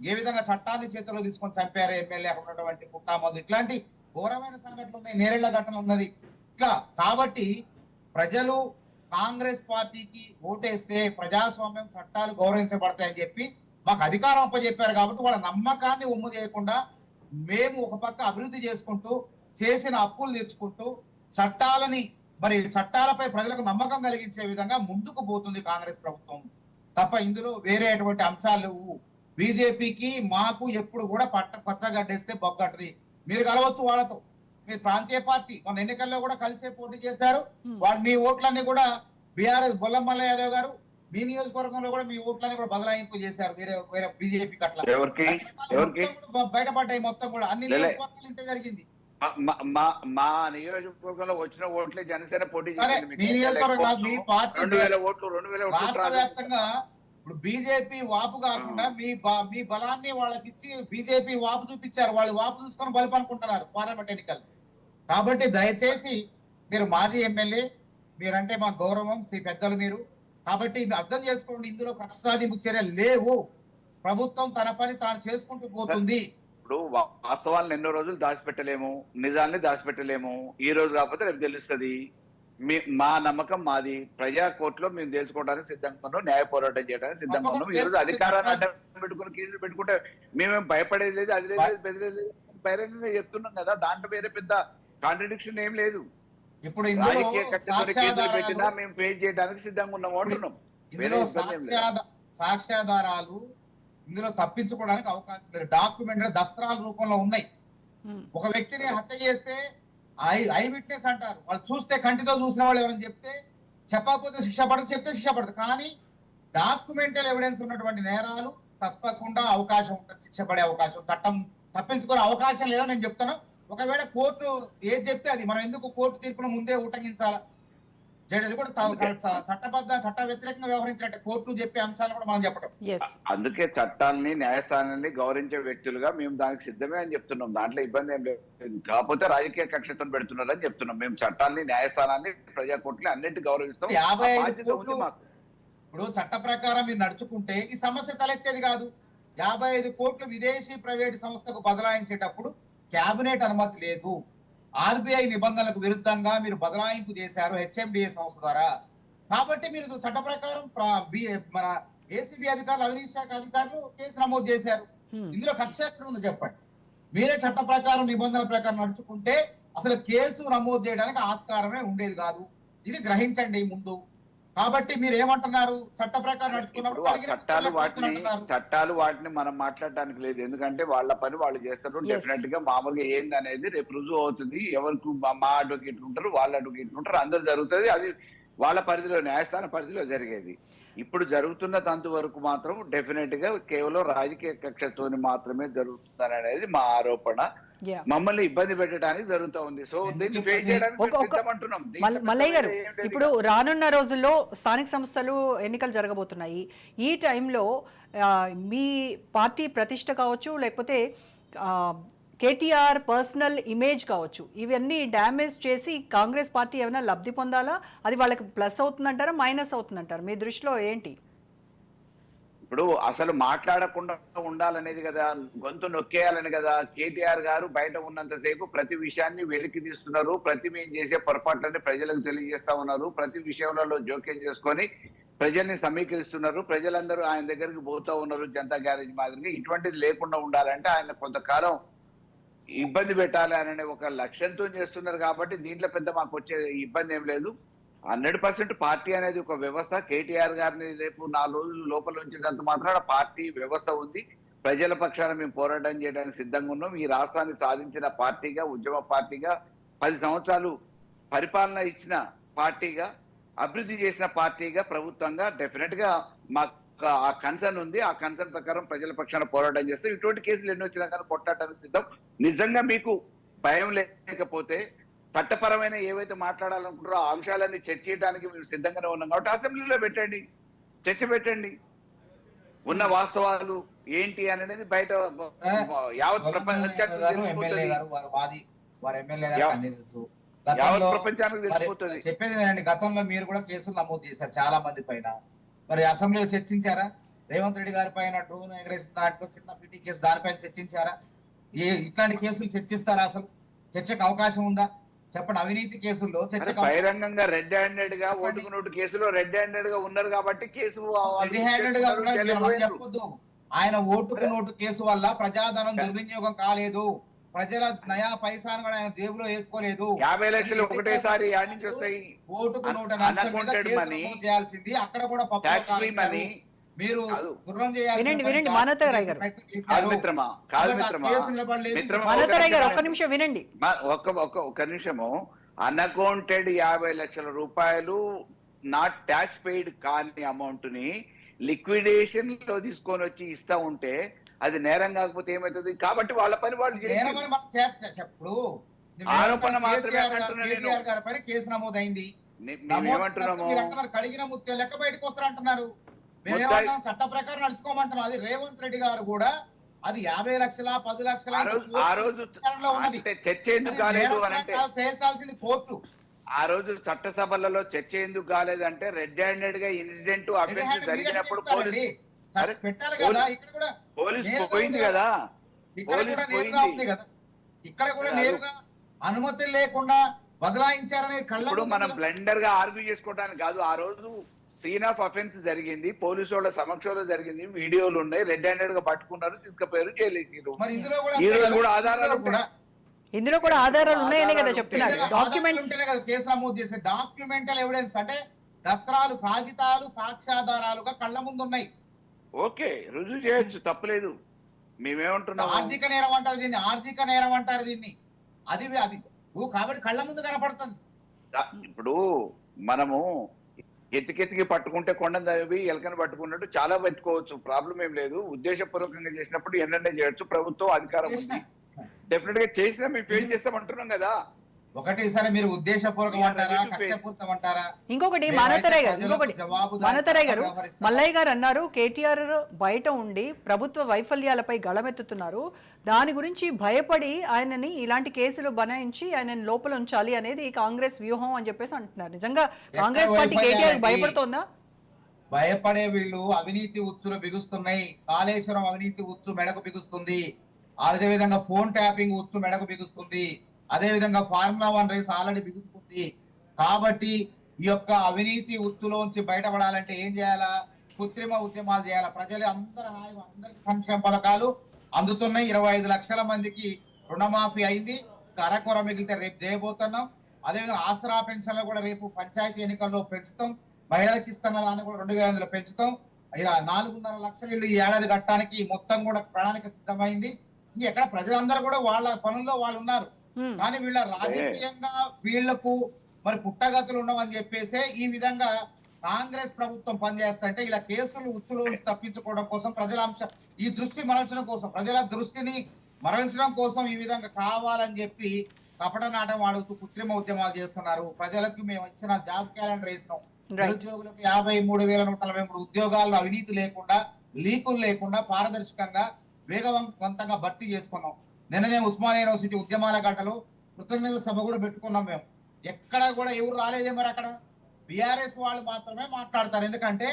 C: ఏ విధంగా చట్టాన్ని చేతిలో తీసుకొని చంపారు ఎమ్మెల్యే ఉన్నటువంటి పుట్టామందు, ఇట్లాంటి ఘోరమైన సంఘటనలు ఉన్నాయి, నేరేళ్ల ఘటన ఉన్నది. ఇట్లా కాబట్టి ప్రజలు కాంగ్రెస్ పార్టీకి ఓటేస్తే ప్రజాస్వామ్యం, చట్టాలు గౌరవించబడతాయని చెప్పి మాకు అధికారం అప్పచెప్పారు. కాబట్టి వాళ్ళ నమ్మకాన్ని ఒమ్ము చేయకుండా మేము ఒక పక్క అభివృద్ధి చేసుకుంటూ చేసిన అప్పులు తెచ్చుకుంటూ చట్టాలని మరి చట్టాలపై ప్రజలకు నమ్మకం కలిగించే విధంగా ముందుకు పోతుంది కాంగ్రెస్ ప్రభుత్వం తప్ప ఇందులో వేరే అటువంటి అంశాలు లేవు. బీజేపీకి మాకు ఎప్పుడు కూడా పచ్చగడ్డేస్తే బొగ్గట్టది. మీరు కలవచ్చు వాళ్ళతో, మీ ప్రాంతీయ పార్టీ మన ఎన్నికల్లో కూడా కలిసే పోటీ చేశారు. వాళ్ళు మీ ఓట్లన్నీ కూడా బీఆర్ఎస్ బొల్లమల్ల యాదవ్ గారు మీ నియోజకవర్గంలో కూడా మీ ఓట్లన్నీ కూడా బదలాయింపు చేశారు వేరే వేరే బీజేపీ అట్లా బయటపడ్డాయి. మొత్తం కూడా అన్ని నియోజకవర్గాలు ఇంతే జరిగింది.
B: మా నియోజకవర్గంలో వచ్చిన ఓట్లే జనసేన పోటీ
C: మీ నియోజకవర్గం మీ పార్టీ
B: 2000 ఓట్లు
C: రాష్ట్ర వ్యాప్తంగా ఇప్పుడు బీజేపీ వాపు కాకుండా మీ బలాన్ని వాళ్ళకి ఇచ్చి బీజేపీ వాపు చూపించారు. వాళ్ళు వాపు చూసుకొని బలుపు అనుకుంటున్నారు పార్లమెంట్ ఎన్నికలు. కాబట్టి దయచేసి మీరు మాజీ ఎమ్మెల్యే, మీరంటే మా గౌరవం, పెద్దలు మీరు. కాబట్టి అర్థం చేసుకోండి, ఇందులో కక్ష సాధింపు చర్యలు లేవు. ప్రభుత్వం తన పని తాను చేసుకుంటూ పోతుంది.
B: ఇప్పుడు వాస్తవాలను ఎన్నో రోజులు దాచిపెట్టలేము, నిజాన్ని దాచిపెట్టలేము. ఈ రోజు కాకపోతే రేపు తెలుస్తుంది. మా నమ్మకం మాది. ప్రజా కోర్టులో మేము తెలుసుకోవడానికి సిద్ధంగా ఉన్నాం, న్యాయ పోరాటం చేయడానికి సిద్ధంగా ఉన్నాం. ఈ రోజు అధికారాన్ని అడ్డం పెట్టుకుని కేసులు పెట్టుకుంటే మేమేం భయపడేది లేదు, అది లేదు, బెదిరేది లేదు, బహిరంగంగా చెప్తున్నాం కదా. దాంట్లో వేరే పెద్ద కాంట్రడిక్షన్ ఏం లేదు.
C: ఇప్పుడు
B: రాజకీయ కక్షతో కేసులు పెట్టినా మేము పే చేయడానికి సిద్ధంగా ఉన్నాం అంటున్నాం.
C: సాక్ష్యాధారాలు ఇందులో తప్పించుకోవడానికి అవకాశం లేదు. డాక్యుమెంటరీ దస్త్రాల రూపంలో ఉన్నాయి. ఒక వ్యక్తిని హత్య చేస్తే ఐ విట్నెస్ అంటారు, వాళ్ళు చూస్తే కంటితో చూసిన వాళ్ళు ఎవరైనా చెప్తే చెప్పకపోతే శిక్ష పడదు, చెప్తే శిక్ష పడదు. కానీ డాక్యుమెంటల్ ఎవిడెన్స్ ఉన్నటువంటి నేరాలు తప్పకుండా అవకాశం ఉంటుంది, శిక్ష పడే అవకాశం. చట్టం తప్పించుకునే అవకాశం లేదని నేను చెప్తాను. ఒకవేళ కోర్టు ఏది చెప్తే అది, మనం ఎందుకు కోర్టు తీర్పును ముందే ఉటంకించాలా? అది కూడా చట్టబద్ధ చట్ట వ్యతిరేకంగా వ్యవహరించాలంటే కోర్టు చెప్పే అంశాలు కూడా మనం చెప్పడం.
B: అందుకే చట్టాలని, న్యాయస్థానాన్ని గౌరవించే వ్యక్తులుగా మేము దానికి సిద్ధమే అని చెప్తున్నాం. దాంట్లో ఇబ్బంది ఏం లేదు. కాకపోతే రాజకీయ కక్షతో పెడుతున్నారని చెప్తున్నాం. మేము చట్టాన్ని, న్యాయస్థానాన్ని, ప్రజా కోర్టుని అన్నింటి గౌరవిస్తాం.
C: 55 కోట్లు ఇప్పుడు చట్ట ప్రకారం మీరు నడుచుకుంటే ఈ సమస్య తలెత్తేది కాదు. 55 కోట్లు విదేశీ ప్రైవేటు సంస్థకు బదలాయించేటప్పుడు కేబినెట్ అనుమతి లేదు. ఆర్బీఐ నిబంధనలకు విరుద్ధంగా మీరు బదలాయింపు చేశారు హెచ్ఎండిఏ సంస్థ ద్వారా. కాబట్టి మీరు చట్ట ప్రకారం మన ఏసీబీ అధికారులు, అవినీతి శాఖ అధికారులు కేసు నమోదు చేశారు. ఇందులో కక్ష ఎక్కడ ఉందో చెప్పండి. మీరే చట్ట ప్రకారం, నిబంధనల ప్రకారం నడుచుకుంటే అసలు కేసు నమోదు చేయడానికి ఆస్కారమే ఉండేది కాదు. ఇది గ్రహించండి ముందు. కాబట్టి మీరు ఏమంటున్నారు? చట్ట ప్రకారం
B: చట్టాలు వాటిని మనం మాట్లాడడానికి లేదు. ఎందుకంటే వాళ్ళ పని వాళ్ళు చేస్తారు. డెఫినెట్ గా మామూలుగా ఏంది అనేది రేపు రుజువు అవుతుంది. ఎవరికి మా అడ్వకేట్ ఉంటారు, వాళ్ళ అడ్వకేట్ ఉంటారు, అందరు జరుగుతుంది. అది వాళ్ళ పరిధిలో, న్యాయస్థాన పరిధిలో జరిగేది. ఇప్పుడు జరుగుతున్న తంతు వరకు మాత్రం డెఫినెట్ గా కేవలం రాజకీయ కక్షతోని మాత్రమే జరుగుతుంది అనేది మా ఆరోపణ. మమ్మల్ని ఇబ్బంది పెట్టడానికి జరుగుతూ ఉంది. సో దీన్ని ఫేస్ చేయడానికి
A: మల్లయ్య గారు, ఇప్పుడు రానున్న రోజుల్లో స్థానిక సంస్థలు ఎన్నికలు జరగబోతున్నాయి. ఈ టైంలో మీ పార్టీ ప్రతిష్ట కావచ్చు, లేకపోతే కేటీఆర్ పర్సనల్ ఇమేజ్ కావచ్చు, ఇవన్నీ డ్యామేజ్ చేసి కాంగ్రెస్ పార్టీ ఏమైనా లబ్ధి పొందాలా? అది వాళ్ళకి ప్లస్ అవుతుందంటారా, మైనస్ అవుతుందంటారా? మీ దృష్టిలో ఏంటి?
B: ఇప్పుడు అసలు మాట్లాడకుండా ఉండాలనేది కదా, గొంతు నొక్కేయాలని కదా. కేటీఆర్ గారు బయట ఉన్నంతసేపు ప్రతి విషయాన్ని వెలికి తీస్తున్నారు, ప్రతి మేము చేసే పొరపాట్లని ప్రజలకు తెలియజేస్తా ఉన్నారు, ప్రతి విషయంలో జోక్యం చేసుకొని ప్రజల్ని సమీకరిస్తున్నారు, ప్రజలందరూ ఆయన దగ్గరికి పోతా ఉన్నారు జనతా గ్యారేజ్ మాదిరిగా. ఇటువంటిది లేకుండా ఉండాలంటే ఆయన కొంతకాలం ఇబ్బంది పెట్టాలి అనే ఒక లక్ష్యంతో చేస్తున్నారు కాబట్టి దీంట్లో పెద్ద మాకు వచ్చే ఇబ్బంది ఏం లేదు. 100% పార్టీ అనేది ఒక వ్యవస్థ. కేటీఆర్ గారిని రేపు 4 రోజులు లోపల ఉంచినంత మాత్రాన పార్టీ వ్యవస్థ ఉంది. ప్రజల పక్షాన మేము పోరాటం చేయడానికి సిద్ధంగా ఉన్నాం. ఈ రాష్ట్రాన్ని సాధించిన పార్టీగా, ఉద్యమ పార్టీగా, 10 సంవత్సరాలు పరిపాలన ఇచ్చిన పార్టీగా, అభివృద్ధి చేసిన పార్టీగా, ప్రభుత్వంగా డెఫినెట్ గా మాకు ఆ కన్సర్న్ ఉంది. ఆ కన్సర్న్ ప్రకారం ప్రజల పక్షాన పోరాటం చేస్తే ఇటువంటి కేసులు ఎన్ని వచ్చినా కానీ కొట్టాటానికి సిద్ధం. నిజంగా మీకు భయం లేకపోతే చట్టపరమైన ఏవైతే మాట్లాడాలనుకుంటారో ఆ అంశాలన్నీ చర్చ చేయడానికి మేము సిద్ధంగానే ఉన్నాం కాబట్టి అసెంబ్లీలో పెట్టండి, చర్చ పెట్టండి. ఉన్న వాస్తవాలు ఏంటి అనేది బయట యావత్ ప్రపంచానికి తెలిసిపోతుంది.
C: చెప్పేది వినండి, గతంలో మీరు కూడా కేసులు నమోదు చేశారు చాలా మంది పైన. మరి అసెంబ్లీలో చర్చించారా? రేవంత్ రెడ్డి గారి పైన డ్రోన్ ఎగరేసిన దాంట్లో చిన్న పిటి కేసు దానిపైన చర్చించారా? ఇట్లాంటి కేసులు చర్చిస్తారా? అసలు చర్చకు అవకాశం ఉందా చెప్పండి? అవినీతి కేసుల్లో చర్చకు
B: బహిరంగంగా రెడ్ హ్యాండెడ్ గా ఓటుకు నోటు కేసులో రెడ్ హ్యాండెడ్ గా ఉన్నారు కాబట్టి కేసు
C: రెడ్ హ్యాండెడ్ గా ఉన్నారు చెప్పొద్దు. ఆయన ఓటుకు నోటు కేసు వల్ల ప్రజాధనం దుర్వినియోగం కాలేదు, ప్రజల నయా పైసాను కూడా ఆయన జేబులో వేసుకోలేదు.
B: 50 లక్షలు ఒకటేసారి యాడ్ నుంచి వస్తాయి.
C: ఓటుకు నోటు చేయాల్సింది అక్కడ కూడా మీరు గుర్రం
A: వినండి మానవతరాయ్ గారు, ఒక్క నిమిషం వినండి.
B: ఒక్క నిమిషము. అన్అకౌంటెడ్ 50 లక్షల రూపాయలు నాట్ ట్యాక్స్ పెయిడ్ కాని అమౌంట్ ని లిక్విడేషన్ లో తీసుకొని వచ్చి ఇస్తా ఉంటే అది నేరం కాకపోతే ఏమవుతుంది? కాబట్టి వాళ్ళ పని వాళ్ళు ఆరోపణ
C: మాత్రమే. కేసు నమోదైంది. కడిగిన ముత్యాలు లెక్క బయటకు వస్తారంటున్నారు. మేమేమంటున్నాం? చట్ట ప్రకారం నడుచుకోమంటున్నాం. అది రేవంత్ రెడ్డి గారు కూడా అది 50 లక్షల 10 లక్షల తేల్చాల్సింది కోర్టు.
B: ఆ రోజు చట్టసభలలో చర్చ ఎందుకు కాలేదంటే రెడ్ హ్యాండెడ్ గా ఇన్సిడెంట్ అఫెన్స్ జరిగినప్పుడు
C: పెట్టాలి కదా. ఇక్కడ కూడా
B: పోలీసు పోయింది కదా,
C: ఇక్కడ కూడా నేరుగా ఉంది కదా. ఇక్కడ కూడా నేరుగా అనుమతి లేకుండా బదలాయించారనే కళ్ళ
B: మనం బ్లెండర్ గా ఆర్గ్యూ చేసుకోవడానికి కాదు. ఆ రోజు సీన్ ఆఫ్ అఫెన్స్ జరిగింది, పోలీసు వాళ్ళ సమక్షంలో జరిగింది, వీడియోలు ఉన్నాయి, రెడ్ హ్యాండెడ్ గా పట్టుకున్నారు, తీసుకుపోయారు, జైలు
A: ఇందులో కూడా ఆధారాలు ఉన్నాయని కదా చెప్తున్నారు. డాక్యుమెంట్స్
C: కేసు నమోదు చేసే డాక్యుమెంటల్ ఎవిడెన్స్ అంటే దస్త్రాలు, కాగితాలు సాక్ష్యాధారాలుగా కళ్ళ ముందు ఉన్నాయి.
B: ఓకే, రుజువు చేయొచ్చు, తప్పలేదు. మేమేమంటున్నాం?
C: ఆర్థిక నేరం అంటారు దీన్ని, ఆర్థిక నేరం అంటారు దీన్ని. అది కాబట్టి కళ్ళ ముందు కనపడుతుంది.
B: ఇప్పుడు మనము ఎత్తికెత్తికి పట్టుకుంటే కొండవి ఎలకని పట్టుకున్నట్టు చాలా పెట్టుకోవచ్చు, ప్రాబ్లం ఏం లేదు. ఉద్దేశపూర్వకంగా చేసినప్పుడు ఎన్నెన్నే చేయొచ్చు. ప్రభుత్వం అధికారం ఉంది, డెఫినెట్ గా చేసినా మేము ఫెయిల్ చేస్తామంటున్నాం కదా.
C: ఒకటేసారి మీరు ఉద్దేశపూర్వకం అంటారా, కక్షపూరితం అంటారా?
A: ఇంకొకటి మానవతరాయ్ గారు, మల్లయ్య గారు అన్నారు కేటీఆర్ బయట ఉండి ప్రభుత్వ వైఫల్యాలపై గళమెత్తుతున్నారు, దాని గురించి భయపడి ఆయనని ఇలాంటి కేసులు బనాయించి ఆయనని లోపల ఉంచాలి అనేది కాంగ్రెస్ వ్యూహం అని చెప్పేసి అంటున్నారు. నిజంగా కాంగ్రెస్ పార్టీ కేటీఆర్ భయపడుతోందా?
C: భయపడే వీళ్ళు అవినీతి ఉచ్చులు బిగుస్తున్నాయి. కాళేశ్వరం అవినీతి ఉచ్చు మెడకు బిగుస్తుంది, అదే విధంగా ఫోన్ ట్యాపింగ్ ఉచ్చు మెడకు బిగుస్తుంది, అదే విధంగా ఫార్ములా 1 రేస్ ఆల్రెడీ బిగుసుకుంది. కాబట్టి ఈ యొక్క అవినీతి ఉచ్చులోంచి బయటపడాలంటే ఏం చేయాలా? కృత్రిమ ఉద్యమాలు చేయాలా. ప్రజలు అందరికి సంక్షేమ పథకాలు అందుతున్నాయి. 25 లక్షల మందికి రుణమాఫీ అయింది. అరకొర మిగిలితే రేపు చేయబోతున్నాం. అదేవిధంగా ఆసరా పెన్షన్లు కూడా రేపు పంచాయతీ ఎన్నికల్లో పెంచుతాం. మహిళలకు ఇస్తున్న దాన్ని కూడా 2,500 పెంచుతాం. ఇలా 4.5 లక్షల ఇల్లు ఈ ఏడాది కట్టడానికి మొత్తం కూడా ప్రణాళిక సిద్ధమైంది. ఇంకెక్కడ ప్రజలందరూ కూడా వాళ్ళ పనుల్లో వాళ్ళు ఉన్నారు. కానీ వీళ్ళ రాజకీయంగా వీళ్లకు మరి పుట్టగతులు ఉండవని చెప్పేసి ఈ విధంగా కాంగ్రెస్ ప్రభుత్వం పనిచేస్తుంటే ఇలా కేసులు ఉచ్చులో తప్పించుకోవడం కోసం, ప్రజల ఈ దృష్టి మరల్చడం కోసం, ప్రజల దృష్టిని మరల్చడం కోసం ఈ విధంగా కావాలని చెప్పి కపట నాటం ఆడుతూ కృత్రిమ ఉద్యమాలు చేస్తున్నారు. ప్రజలకు మేము ఇచ్చిన జాబ్ క్యాలెండర్ వేసినాం. నిరుద్యోగులకు 53,143 ఉద్యోగాల్లో అవినీతి లేకుండా, లీకులు లేకుండా, పారదర్శకంగా వేగవంతంగా భర్తీ చేసుకున్నాం. నిన్ననే ఉస్మానియా యూనివర్సిటీ ఉద్యమాల గడ్డలో కృతజ్ఞత సభ కూడా పెట్టుకున్నాం మేము. ఎక్కడ కూడా ఎవరు రాలేదే మరి అక్కడ. బీఆర్ఎస్ వాళ్ళు మాత్రమే మాట్లాడతారు, ఎందుకంటే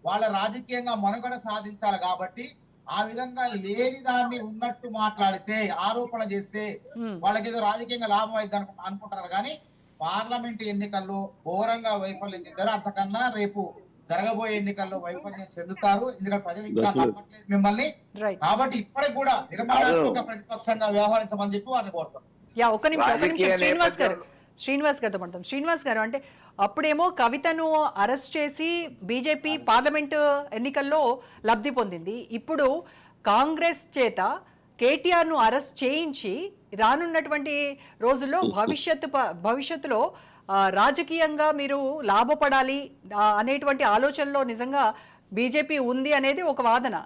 C: వాళ్ళ రాజకీయంగా మనుగడ సాధించాలి కాబట్టి. ఆ విధంగా లేని దాన్ని ఉన్నట్టు మాట్లాడితే, ఆరోపణ చేస్తే వాళ్ళకి ఏదో రాజకీయంగా లాభం అయితే అనుకుంటారు. కానీ పార్లమెంట్ ఎన్నికల్లో ఘోరంగా వైఫల్యం చెందారు. అంతకన్నా రేపు జరగబోయే ఎన్నికల్లో వైఫల్యం చెందుతారు. ఎందుకంటే ప్రజలు ఇంకా నమ్మట్లేదు మిమ్మల్ని. కాబట్టి ఇప్పటికి కూడా నిర్మాణాత్మక ప్రతిపక్షంగా వ్యవహరించమని చెప్పి వారిని కోరుతాం.
A: ఒక్క నిమిషం శ్రీనివాస్ గారితో పడతాం. శ్రీనివాస్ గారు, అంటే అప్పుడేమో కవితను అరెస్ట్ చేసి బీజేపీ పార్లమెంటు ఎన్నికల్లో లబ్ధి పొందింది. ఇప్పుడు కాంగ్రెస్ చేత కేటీఆర్ను అరెస్ట్ చేయించి రానున్నటువంటి రోజుల్లో భవిష్యత్తులో రాజకీయంగా మీరు లాభపడాలి అనేటువంటి ఆలోచనలో నిజంగా బీజేపీ ఉంది అనేది ఒక వాదన.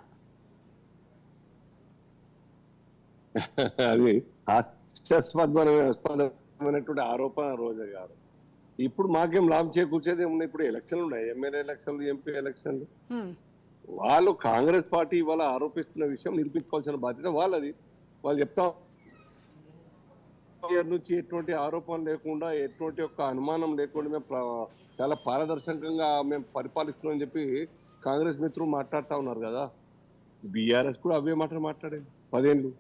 D: అది హాస్యాస్పదమైనటువంటి ఆరోపణ రోజా గారు. ఇప్పుడు మాకేం లాభం చేకూర్చేది ఏమున్నాయి? ఇప్పుడు ఎలక్షన్లు ఉన్నాయి, ఎమ్మెల్యే ఎలక్షన్లు, ఎంపీ ఎలక్షన్లు. వాళ్ళు కాంగ్రెస్ పార్టీ ఇవాళ ఆరోపిస్తున్న విషయం నిరూపించుకోవాల్సిన బాధ్యత వాళ్ళది. వాళ్ళు చెప్తా నుంచి ఎటువంటి ఆరోపణ లేకుండా, ఎటువంటి ఒక అనుమానం లేకుండా మేము చాలా పారదర్శకంగా మేము పరిపాలిస్తున్నామని చెప్పి కాంగ్రెస్ మిత్రులు మాట్లాడుతూ ఉన్నారు కదా. బీఆర్ఎస్ కూడా అవే మాటలు మాట్లాడేది 10 ఏళ్ళు.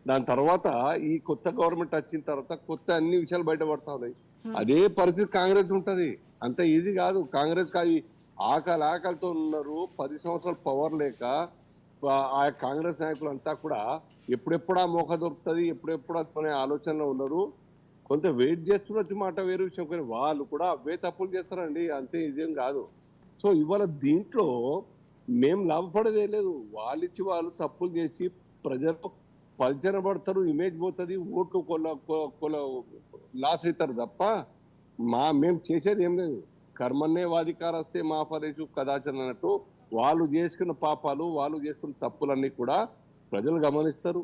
D: దాని తర్వాత ఈ కొత్త గవర్నమెంట్ వచ్చిన తర్వాత కొత్త అన్ని విషయాలు బయటపడతా ఉన్నాయి. అదే పరిస్థితి కాంగ్రెస్ ఉంటది. అంత ఈజీ కాదు. కాంగ్రెస్ ఆకలితో ఉన్నారు. 10 సంవత్సరాలు పవర్ లేక ఆ కాంగ్రెస్ నాయకులంతా కూడా ఎప్పుడెప్పుడా మోక దొరుకుతుంది, ఎప్పుడెప్పుడా అనే ఆలోచనలో ఉన్నారు. కొంత వెయిట్ చేస్తున్నట్టు మాట వేరే విషయం, కానీ వాళ్ళు కూడా అవే తప్పులు చేస్తారండి. అంతే ఈజీ కాదు. సో ఇవాళ దీంట్లో మేము లాభపడేదే లేదు. వాళ్ళిచ్చి వాళ్ళు తప్పులు చేసి ప్రజలకు పల్చన పడతారు, ఇమేజ్ పోతుంది, ఓట్లు లాస్ అవుతారు తప్ప మేము చేసేది ఏం లేదు. కర్మన్నే వాధికారస్తే మా ఫరేషు కదాచన అన్నట్టు వాళ్ళు చేసుకున్న పాపాలు, వాళ్ళు చేసుకున్న తప్పులన్నీ కూడా ప్రజలు గమనిస్తారు.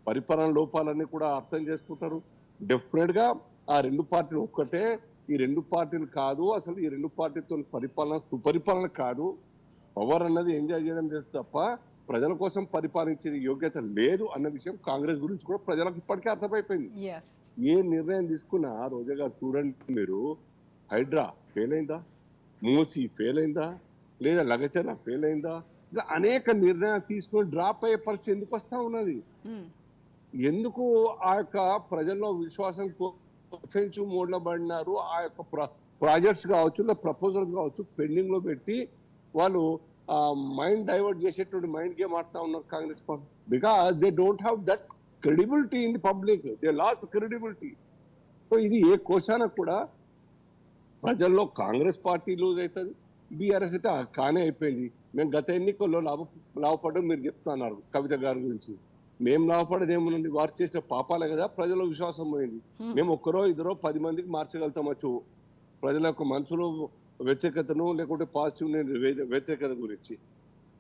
D: పరిపాలన లోపాలన్నీ కూడా అర్థం చేసుకుంటారు. డెఫినెట్ గా ఆ 2 పార్టీలు ఒక్కటే. ఈ 2 పార్టీలు కాదు, అసలు ఈ 2 పార్టీలతో పరిపాలన సుపరిపాలన కాదు. పవర్ అన్నది ఎంజాయ్ చేయడం లేదు తప్ప ప్రజల కోసం పరిపాలించేది యోగ్యత లేదు అన్న విషయం కాంగ్రెస్ గురించి కూడా ప్రజలకు ఇప్పటికే అర్థమైపోయింది. ఏ నిర్ణయం తీసుకున్నా రోజా గారు చూడండి, మీరు హైడ్రా ఫెయిల్ అయిందా, మూసి ఫెయిల్ అయిందా, లేదా లగచన ఫెయిల్ అయిందా, ఇలా అనేక నిర్ణయాలు తీసుకొని డ్రాప్ అయ్యే పరిస్థితి ఎందుకు వస్తా ఉన్నది? ఎందుకు ఆ యొక్క ప్రజల్లో విశ్వాసం పెంచు మోడ్లో పడినారు? ఆ యొక్క ప్రాజెక్ట్స్ కావచ్చు, ప్రపోజల్ కావచ్చు పెండింగ్ లో పెట్టి వాళ్ళు మైండ్ డైవర్ట్ చేసేటువంటి మైండ్ గేమ్ ఆడుతూ ఉన్నారు Congress party. Because they don't have that credibility in the public, they last credibility. So ఇది ఏ కోశానికి కూడా ప్రజల్లో కాంగ్రెస్ పార్టీ లూజ్ అవుతుంది, బీఆర్ఎస్ అయితే కానే అయిపోయింది. మేము గత ఎన్నికల్లో లాభపడడం మీరు చెప్తున్నారు కవిత గారి గురించి. మేము లాభపడేది ఏముంది? వారు చేసిన పాపాలే కదా ప్రజల విశ్వాసం పోయింది. మేము 1 2 10 మందికి మార్చగలుగుతామచ్చు ప్రజల యొక్క మనసులో వ్యతిరేకతను, లేకుంటే పాజిటివ్ వ్యతిరేకత గురించి.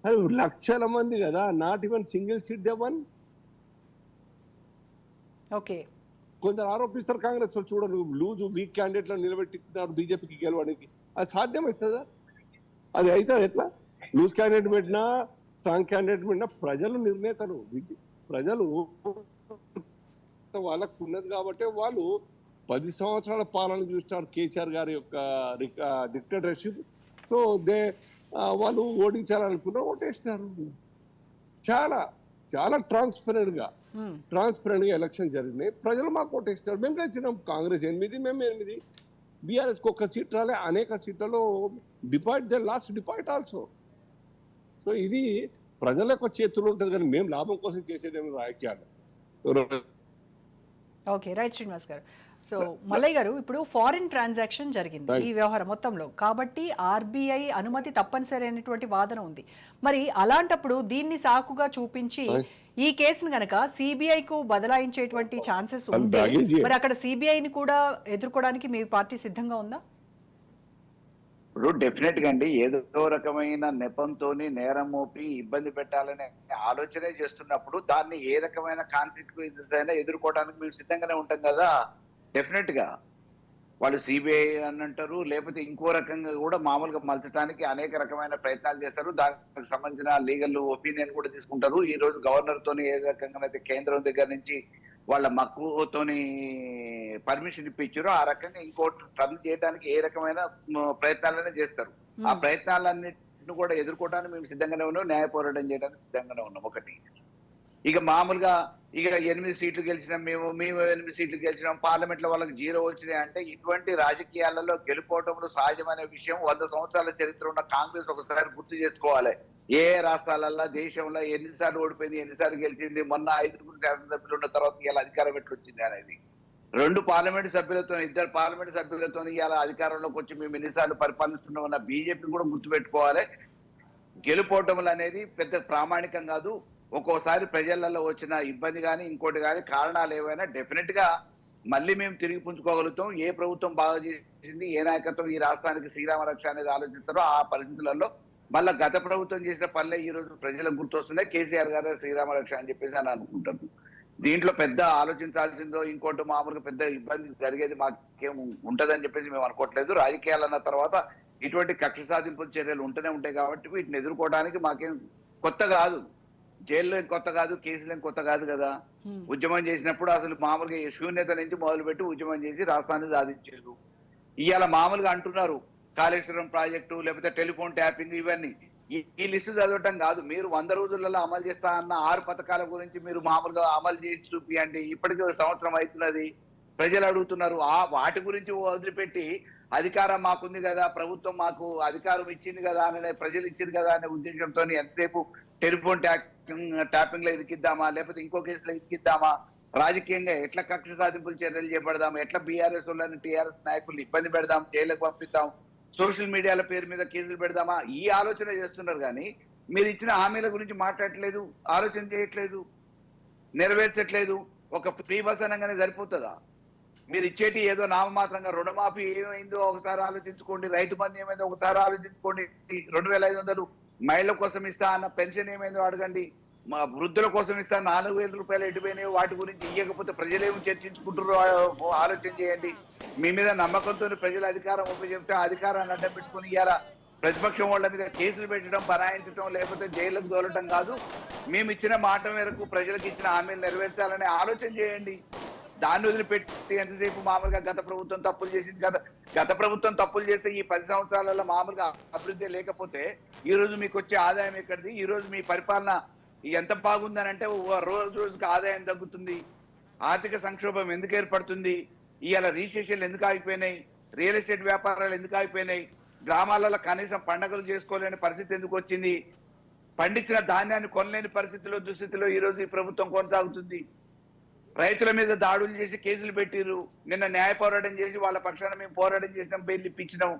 D: అది లక్షల మంది కదా, not even single seat Devan.
A: Okay,
D: కొందరు ఆరోపిస్తారు కాంగ్రెస్ చూడండి, లూజు వీక్ క్యాండిడేట్లను నిలబెట్టిస్తున్నారు బీజేపీకి గెలవడానికి. అది సాధ్యమవుతుందా? అది అయితే ఎట్లా? లూజ్ క్యాండిడేట్ పెట్టినా, స్ట్రాంగ్ క్యాండిడేట్ పెట్టినా ప్రజలు నిర్ణేతలు. ప్రజలు వాళ్ళకు ఉన్నది కాబట్టి వాళ్ళు 10 సంవత్సరాల పాలన చూస్తారు కేసీఆర్ గారి యొక్క డిక్టేటర్షిప్. సో వాళ్ళు ఓడించాలనుకున్నారు, ఓటేస్తారు. చాలా చాలా ట్రాన్స్పరెంట్ గా ఎలక్షన్ జరిగినాయి. ప్రజలు మాకు ఓటేస్తారు. మేము తెచ్చినాం కాంగ్రెస్ 8, మేము 8. బీఆర్ఎస్ కి 1 సీట్ రాలే, అనేక సీట్లలో డిపాయిట్ దే లాస్ట్ డిపాయిట్ ఆల్సో. సో ఇది ప్రజల యొక్క చేతుల్లో ఉంటుంది, కానీ మేము లాభం కోసం చేసేదేమో రాజకీయాలు.
A: ఓకే, రైట్ శ్రీనివాస్ గారు. సో మల్లయ్య గారు, ఇప్పుడు ఫారిన్ ట్రాన్సాక్షన్ జరిగింది ఈ వ్యవహారం మొత్తంలో, కాబట్టి ఆర్బీఐ అనుమతి తప్పనిసరి అనేటువంటి వాదన ఉంది. మరి అలాంటప్పుడు దీన్ని సాకుగా చూపించి ఈ కేసును గనక సిబిఐకు బదలాయించేటువంటి ఛాన్సెస్ ఉంటే మరి అక్కడ సిబిఐని కూడా ఎదుర్కోవడానికి మీ పార్టీ సిద్ధంగా ఉందా?
B: ఇప్పుడు డెఫినెట్ గా అండి, ఏదో రకమైన నెపంతో నేరం మోపి ఇబ్బంది పెట్టాలనే ఆలోచనే చేస్తున్నప్పుడు దాన్ని ఏ రకమైన కాన్సిక్వెన్సెస్ అయినా ఎదుర్కోవడానికి మేము సిద్ధంగానే ఉంటాం కదా. డెఫినెట్ గా వాళ్ళు సిబిఐ అని అంటారు, లేకపోతే ఇంకో రకంగా కూడా మామూలుగా మలచడానికి అనేక రకమైన ప్రయత్నాలు చేస్తారు. దానికి సంబంధించిన లీగల్ ఒపీనియన్ కూడా తీసుకుంటారు. ఈ రోజు గవర్నర్ తోని ఏ రకంగానైతే కేంద్రం దగ్గర నుంచి వాళ్ళ మక్కువతోని పర్మిషన్ ఇప్పించారో ఆ రకంగా ఇంకోటి టర్న్ చేయడానికి ఏ రకమైన ప్రయత్నాలనే చేస్తారు. ఆ ప్రయత్నాలన్నింటిని కూడా ఎదుర్కోవడానికి మేము సిద్ధంగానే ఉన్నాం, న్యాయ పోరాటం చేయడానికి సిద్ధంగానే ఉన్నాం. ఒకటి ఇక మామూలుగా ఇక 8 సీట్లు గెలిచినాం, మేము 8 సీట్లు గెలిచినాం, పార్లమెంట్ లో వాళ్ళకి 0 వచ్చినాయి అంటే ఇటువంటి రాజకీయాలలో గెలుపోవటంలో సహజమైన విషయం. 100 సంవత్సరాల చరిత్ర ఉన్న కాంగ్రెస్ ఒకసారి గుర్తు చేసుకోవాలి. ఏ రాష్ట్రాలలో దేశంలో ఎన్నిసార్లు ఓడిపోయింది, ఎన్నిసార్లు గెలిచింది, మొన్న 5 శాసనసభ్యులు ఉన్న తర్వాత ఇలా అధికారం ఎట్లా వచ్చింది అనేది. 2 పార్లమెంట్ సభ్యులతో 2 పార్లమెంట్ సభ్యులతో ఇలా అధికారంలోకి వచ్చి మేము ఎన్నిసార్లు పరిపాలిస్తున్నామన్న బీజేపీ కూడా గుర్తుపెట్టుకోవాలి. గెలుపోవటములు అనేది పెద్ద ప్రామాణికం కాదు. ఒక్కోసారి ప్రజలలో వచ్చిన ఇబ్బంది కానీ ఇంకోటి కానీ కారణాలు ఏవైనా డెఫినెట్ గా మళ్ళీ మేము తిరిగి పుంజుకోగలుగుతాం. ఏ ప్రభుత్వం బాగా చేసింది, ఏ నాయకత్వం ఈ రాష్ట్రానికి శ్రీరామ రక్ష అనేది ఆలోచిస్తారో ఆ పరిస్థితులలో మళ్ళీ గత ప్రభుత్వం చేసిన పనులే ఈ రోజు ప్రజలకు గుర్తొస్తున్నాయి. కేసీఆర్ గారు శ్రీరామ రక్ష అని చెప్పేసి అని అనుకుంటారు. దీంట్లో పెద్ద ఆలోచించాల్సిందో ఇంకోటి మామూలుగా పెద్ద ఇబ్బంది జరిగేది మాకేం ఉంటదని చెప్పేసి మేము అనుకోవట్లేదు. రాజకీయాలు అన్న తర్వాత ఇటువంటి కక్ష సాధింపు చర్యలు ఉంటూనే ఉంటాయి కాబట్టి వీటిని ఎదుర్కోవడానికి మాకేం కొత్త కాదు. జైల్లో కొత్త కాదు, కేసులేం కొత్త కాదు కదా. ఉద్యమం చేసినప్పుడు అసలు మామూలుగా శూన్యత నుంచి మొదలుపెట్టి ఉద్యమం చేసి రాష్ట్రాన్ని సాధించారు. ఇవాళ మామూలుగా అంటున్నారు కాళేశ్వరం ప్రాజెక్టు లేకపోతే టెలిఫోన్ ట్యాపింగ్ ఇవన్నీ. ఈ లిస్టు చదవటం కాదు. మీరు 100 రోజులలో అమలు చేస్తా అన్న 6 పథకాల గురించి మీరు మామూలుగా అమలు చేసి చూపియండి. ఇప్పటికీ 1 సంవత్సరం అవుతున్నది. ప్రజలు అడుగుతున్నారు. వాటి గురించి వదిలిపెట్టి అధికారం మాకుంది కదా, ప్రభుత్వం మాకు అధికారం ఇచ్చింది కదా అనే, ప్రజలు ఇచ్చింది కదా అనే ఉద్దేశంతో ఎంతసేపు టెలిఫోన్ ట్యాపింగ్ లో ఇరికిద్దామా, లేకపోతే ఇంకో కేసులో ఇరికిద్దామా, రాజకీయంగా ఎట్లా కక్ష సాధింపులు చర్యలు చేపడదాం, ఎట్లా బీఆర్ఎస్ వాళ్ళని టీఆర్ఎస్ నాయకులు ఇబ్బంది పెడదాం, జైలుకు పంపిద్దాం, సోషల్ మీడియాల పేరు మీద కేసులు పెడదామా, ఈ ఆలోచన చేస్తున్నారు. కానీ మీరు ఇచ్చిన హామీల గురించి మాట్లాడట్లేదు, ఆలోచన చేయట్లేదు, నెరవేర్చట్లేదు. ఒక ఫ్రీ బస్ అనగానే సరిపోతుందా? మీరు ఇచ్చేటి ఏదో నామమాత్రంగా రుణమాఫీ ఏమైందో ఒకసారి ఆలోచించుకోండి, రైతు బంధు ఏమైందో ఒకసారి ఆలోచించుకోండి, 2500 మహిళల కోసం ఇస్తా అన్న పెన్షన్ ఏమైందో అడగండి, మా వృద్ధుల కోసం ఇస్తా 4000 రూపాయలు ఎటుపోయినాయో వాటి గురించి ఇవ్వకపోతే ప్రజలేమి చర్చించుకుంటారో ఆలోచన చేయండి. మీ మీద నమ్మకంతో ప్రజల అధికారం ఉపయోగిస్తే అధికారాన్ని అడ్డం పెట్టుకుని ఇవ్వాలా ప్రతిపక్షం వాళ్ళ మీద కేసులు పెట్టడం, బనాయించడం, లేకపోతే జైలుకు దోలటం కాదు. మేము ఇచ్చిన మాట మేరకు ప్రజలకు ఇచ్చిన హామీలు నెరవేర్చాలనే ఆలోచన చేయండి. దాన్ని వదిలిపెట్టి ఎంతసేపు మామూలుగా గత ప్రభుత్వం తప్పులు చేసింది కదా, గత ప్రభుత్వం తప్పులు చేస్తే ఈ 10 సంవత్సరాలలో మామూలుగా అభివృద్ధి లేకపోతే ఈ రోజు మీకు వచ్చే ఆదాయం ఎక్కడిది? ఈ రోజు మీ పరిపాలన ఎంత బాగుందని అంటే రోజు రోజుకి ఆదాయం తగ్గుతుంది. ఆర్థిక సంక్షోభం ఎందుకు ఏర్పడుతుంది? ఇవాళ రిజిస్ట్రేషన్లు ఎందుకు ఆగిపోయినాయి? రియల్ ఎస్టేట్ వ్యాపారాలు ఎందుకు ఆగిపోయినాయి? గ్రామాలలో కనీసం పండుగలు చేసుకోలేని పరిస్థితి ఎందుకు వచ్చింది? పండించిన ధాన్యాన్ని కొనలేని పరిస్థితిలో దుస్థితిలో ఈ రోజు ఈ ప్రభుత్వం కొనసాగుతుంది. రైతుల మీద దాడులు చేసి కేసులు పెట్టిరు. నిన్న న్యాయ పోరాటం చేసి వాళ్ళ పక్షాన మేము పోరాటం చేసినాం, బెయిల్ ఇప్పించినాం.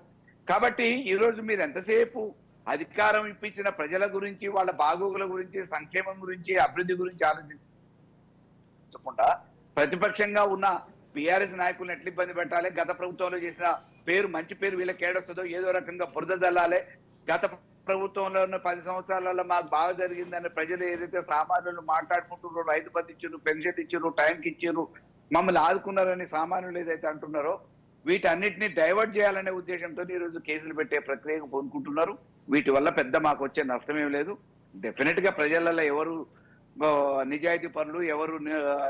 B: కాబట్టి ఈ రోజు మీరు ఎంతసేపు అధికారం ఇప్పించిన ప్రజల గురించి, వాళ్ళ బాగోగుల గురించి, సంక్షేమం గురించి, అభివృద్ధి గురించి ఆలోచించకుండా ప్రతిపక్షంగా ఉన్న బీఆర్ఎస్ నాయకులను ఎట్లా ఇబ్బంది పెట్టాలి, గత ప్రభుత్వంలో చేసిన మంచి పేరు వీళ్ళకి ఏడొస్తుందో ఏదో రకంగా బురద జల్లాలి, గత ప్రభుత్వంలో ఉన్న 10 సంవత్సరాలలో మాకు బాగా జరిగిందని ప్రజలు ఏదైతే సామాన్యులు మాట్లాడుకుంటున్నారో, రైతు బంధు ఇచ్చారు, పెన్షన్ ఇచ్చారు, టైంకి ఇచ్చారు, మమ్మల్ని ఆదుకున్నారని సామాన్యులు ఏదైతే అంటున్నారో వీటన్నిటిని డైవర్ట్ చేయాలనే ఉద్దేశంతో ఈ రోజు కేసులు పెట్టే ప్రక్రియకు పొందుకుంటున్నారు. వీటి వల్ల పెద్ద మాకు వచ్చే నష్టం ఏం లేదు. డెఫినెట్ గా ప్రజలలో ఎవరు నిజాయితీ పరులు, ఎవరు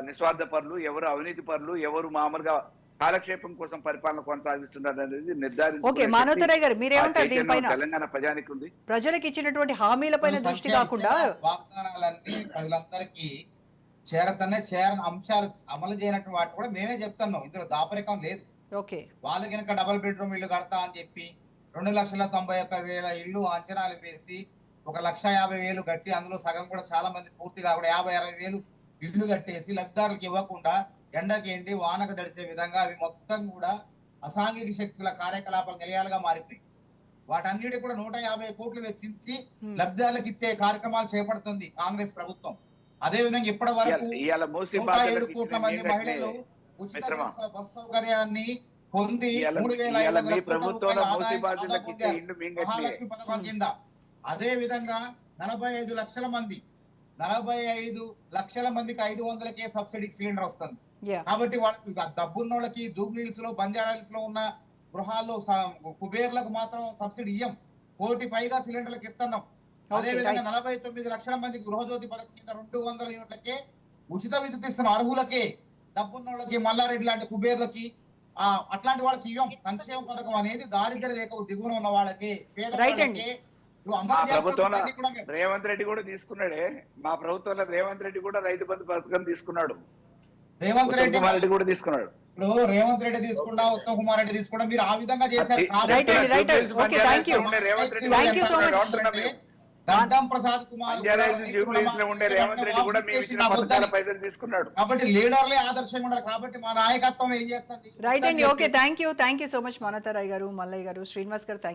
B: నిస్వార్థ పరులు, ఎవరు అవినీతి పరులు, ఎవరు మామూలుగా కాలక్షేపం కోసం పరిపాలన కొనసాగిస్తున్నారు అనేది నిర్ధారించుకునే తెలంగాణ ప్రజానికి ఉంది.
A: ప్రజలకు ఇచ్చినటువంటి హామీలపైన దృష్టి కాకుండా
C: వాగ్దానాలన్నీ ప్రజలందరికీ చేరని అంశాలు అమలు చేయనటువంటి వాటి కూడా మేమే చెప్తున్నాం. ఇందులో దాపరికం లేదు. వాళ్ళు కనుక డబుల్ బెడ్రూమ్ ఇల్లు కడతా అని చెప్పి 2,91,000 ఇల్లు అంచనాలు వేసి 1,50,000 కట్టి అందులో సగం కూడా చాలా మంది పూర్తిగా కూడా 50,000-60,000 ఇల్లు కట్టేసి లబ్ధిదారులకు ఇవ్వకుండా ఎండకి ఎండి వానకు దడిసే విధంగా అవి మొత్తం కూడా అసాంఘిక శక్తుల కార్యకలాపాలు నిలయాలుగా మారిపోయి వాటన్నిటి కూడా 150 కోట్లు వెచ్చించి లబ్ధిదారులకు ఇచ్చే కార్యక్రమాలు చేపడుతుంది కాంగ్రెస్ ప్రభుత్వం. అదే విధంగా ఇప్పటి వరకు 107 కోట్ల మంది మహిళలు ఉచిత బస్ సౌకర్యాన్ని పొంది 3,500 కోట్ల మహాలక్ష్మి పథకం కింద. అదే విధంగా 45 లక్షల మందికి 500కే సబ్సిడీ సిలిండర్ వస్తుంది. కాబట్టి వాళ్ళకి డబ్బున్న వాళ్ళకి జూబ్లీహిల్స్ లో, బంజారాహిల్స్ లో ఉన్న గృహాల్లో కుబేర్లకు మాత్రం సబ్సిడీ ఇయ్యం. 1 కోటి పైగా సిలిండర్లకు ఇస్తున్నాం. అదే విధంగా 49 లక్షల మందికి గృహజ్యోతి పథకం కింద 200 యూనిట్లకే ఉచిత విద్యుత్ ఇస్తున్నాం అర్హులకే. డబ్బున్న వాళ్ళకి మల్లారెడ్డి లాంటి కుబేర్లకి అట్లాంటి వాళ్ళకి ఇవ్వం. సంక్షేమ పథకం అనేది దారిద్ర్య రేఖకు దిగువన ఉన్న వాళ్ళకి, పేద
A: Right
C: వాళ్ళకి
A: అండి.
C: నువ్వు
B: మా
C: అమలు
B: ప్రభుత్వంలో
C: చేస్తున్నవన్నీ కూడా మేము-
B: రేవంత్ రెడ్డి కూడా తీసుకున్నాడే. మా ప్రభుత్వంలో రేవంత్ రెడ్డి కూడా రైతు బంధు పథకం తీసుకున్నాడు.
C: రేవంత్
B: ఉత్తమ్
C: రెడ్డి
B: కుమార్ రెడ్డి కూడా తీసుకున్నాడు.
C: ఇప్పుడు రేవంత్ రెడ్డి తీసుకున్నా, ఉత్తమ్ కుమార్ రెడ్డి తీసుకున్నా, మీరు ఆ విధంగా చేశారు.
A: Right అండి, right అండి. Okay, thank you.
B: Revanth Reddy
A: Thank you so much.
C: గడ్డం ప్రసాద్ కుమార్
B: జూబ్లీస్ లో ఉండే రేవంత్ రెడ్డి కూడా మేము ఇచ్చిన పథకాల పైసలు తీసుకున్నాడు.
C: కాబట్టి లీడర్లే ఆదర్శంగా ఉన్నారు. కాబట్టి మా నాయకత్వం ఏం చేస్తుంది?
A: రైట్ అండి. Okay, thank you so much Manatharai గారు, మల్లయ్య గారు, శ్రీనివాస్ గారు, థ్యాంక్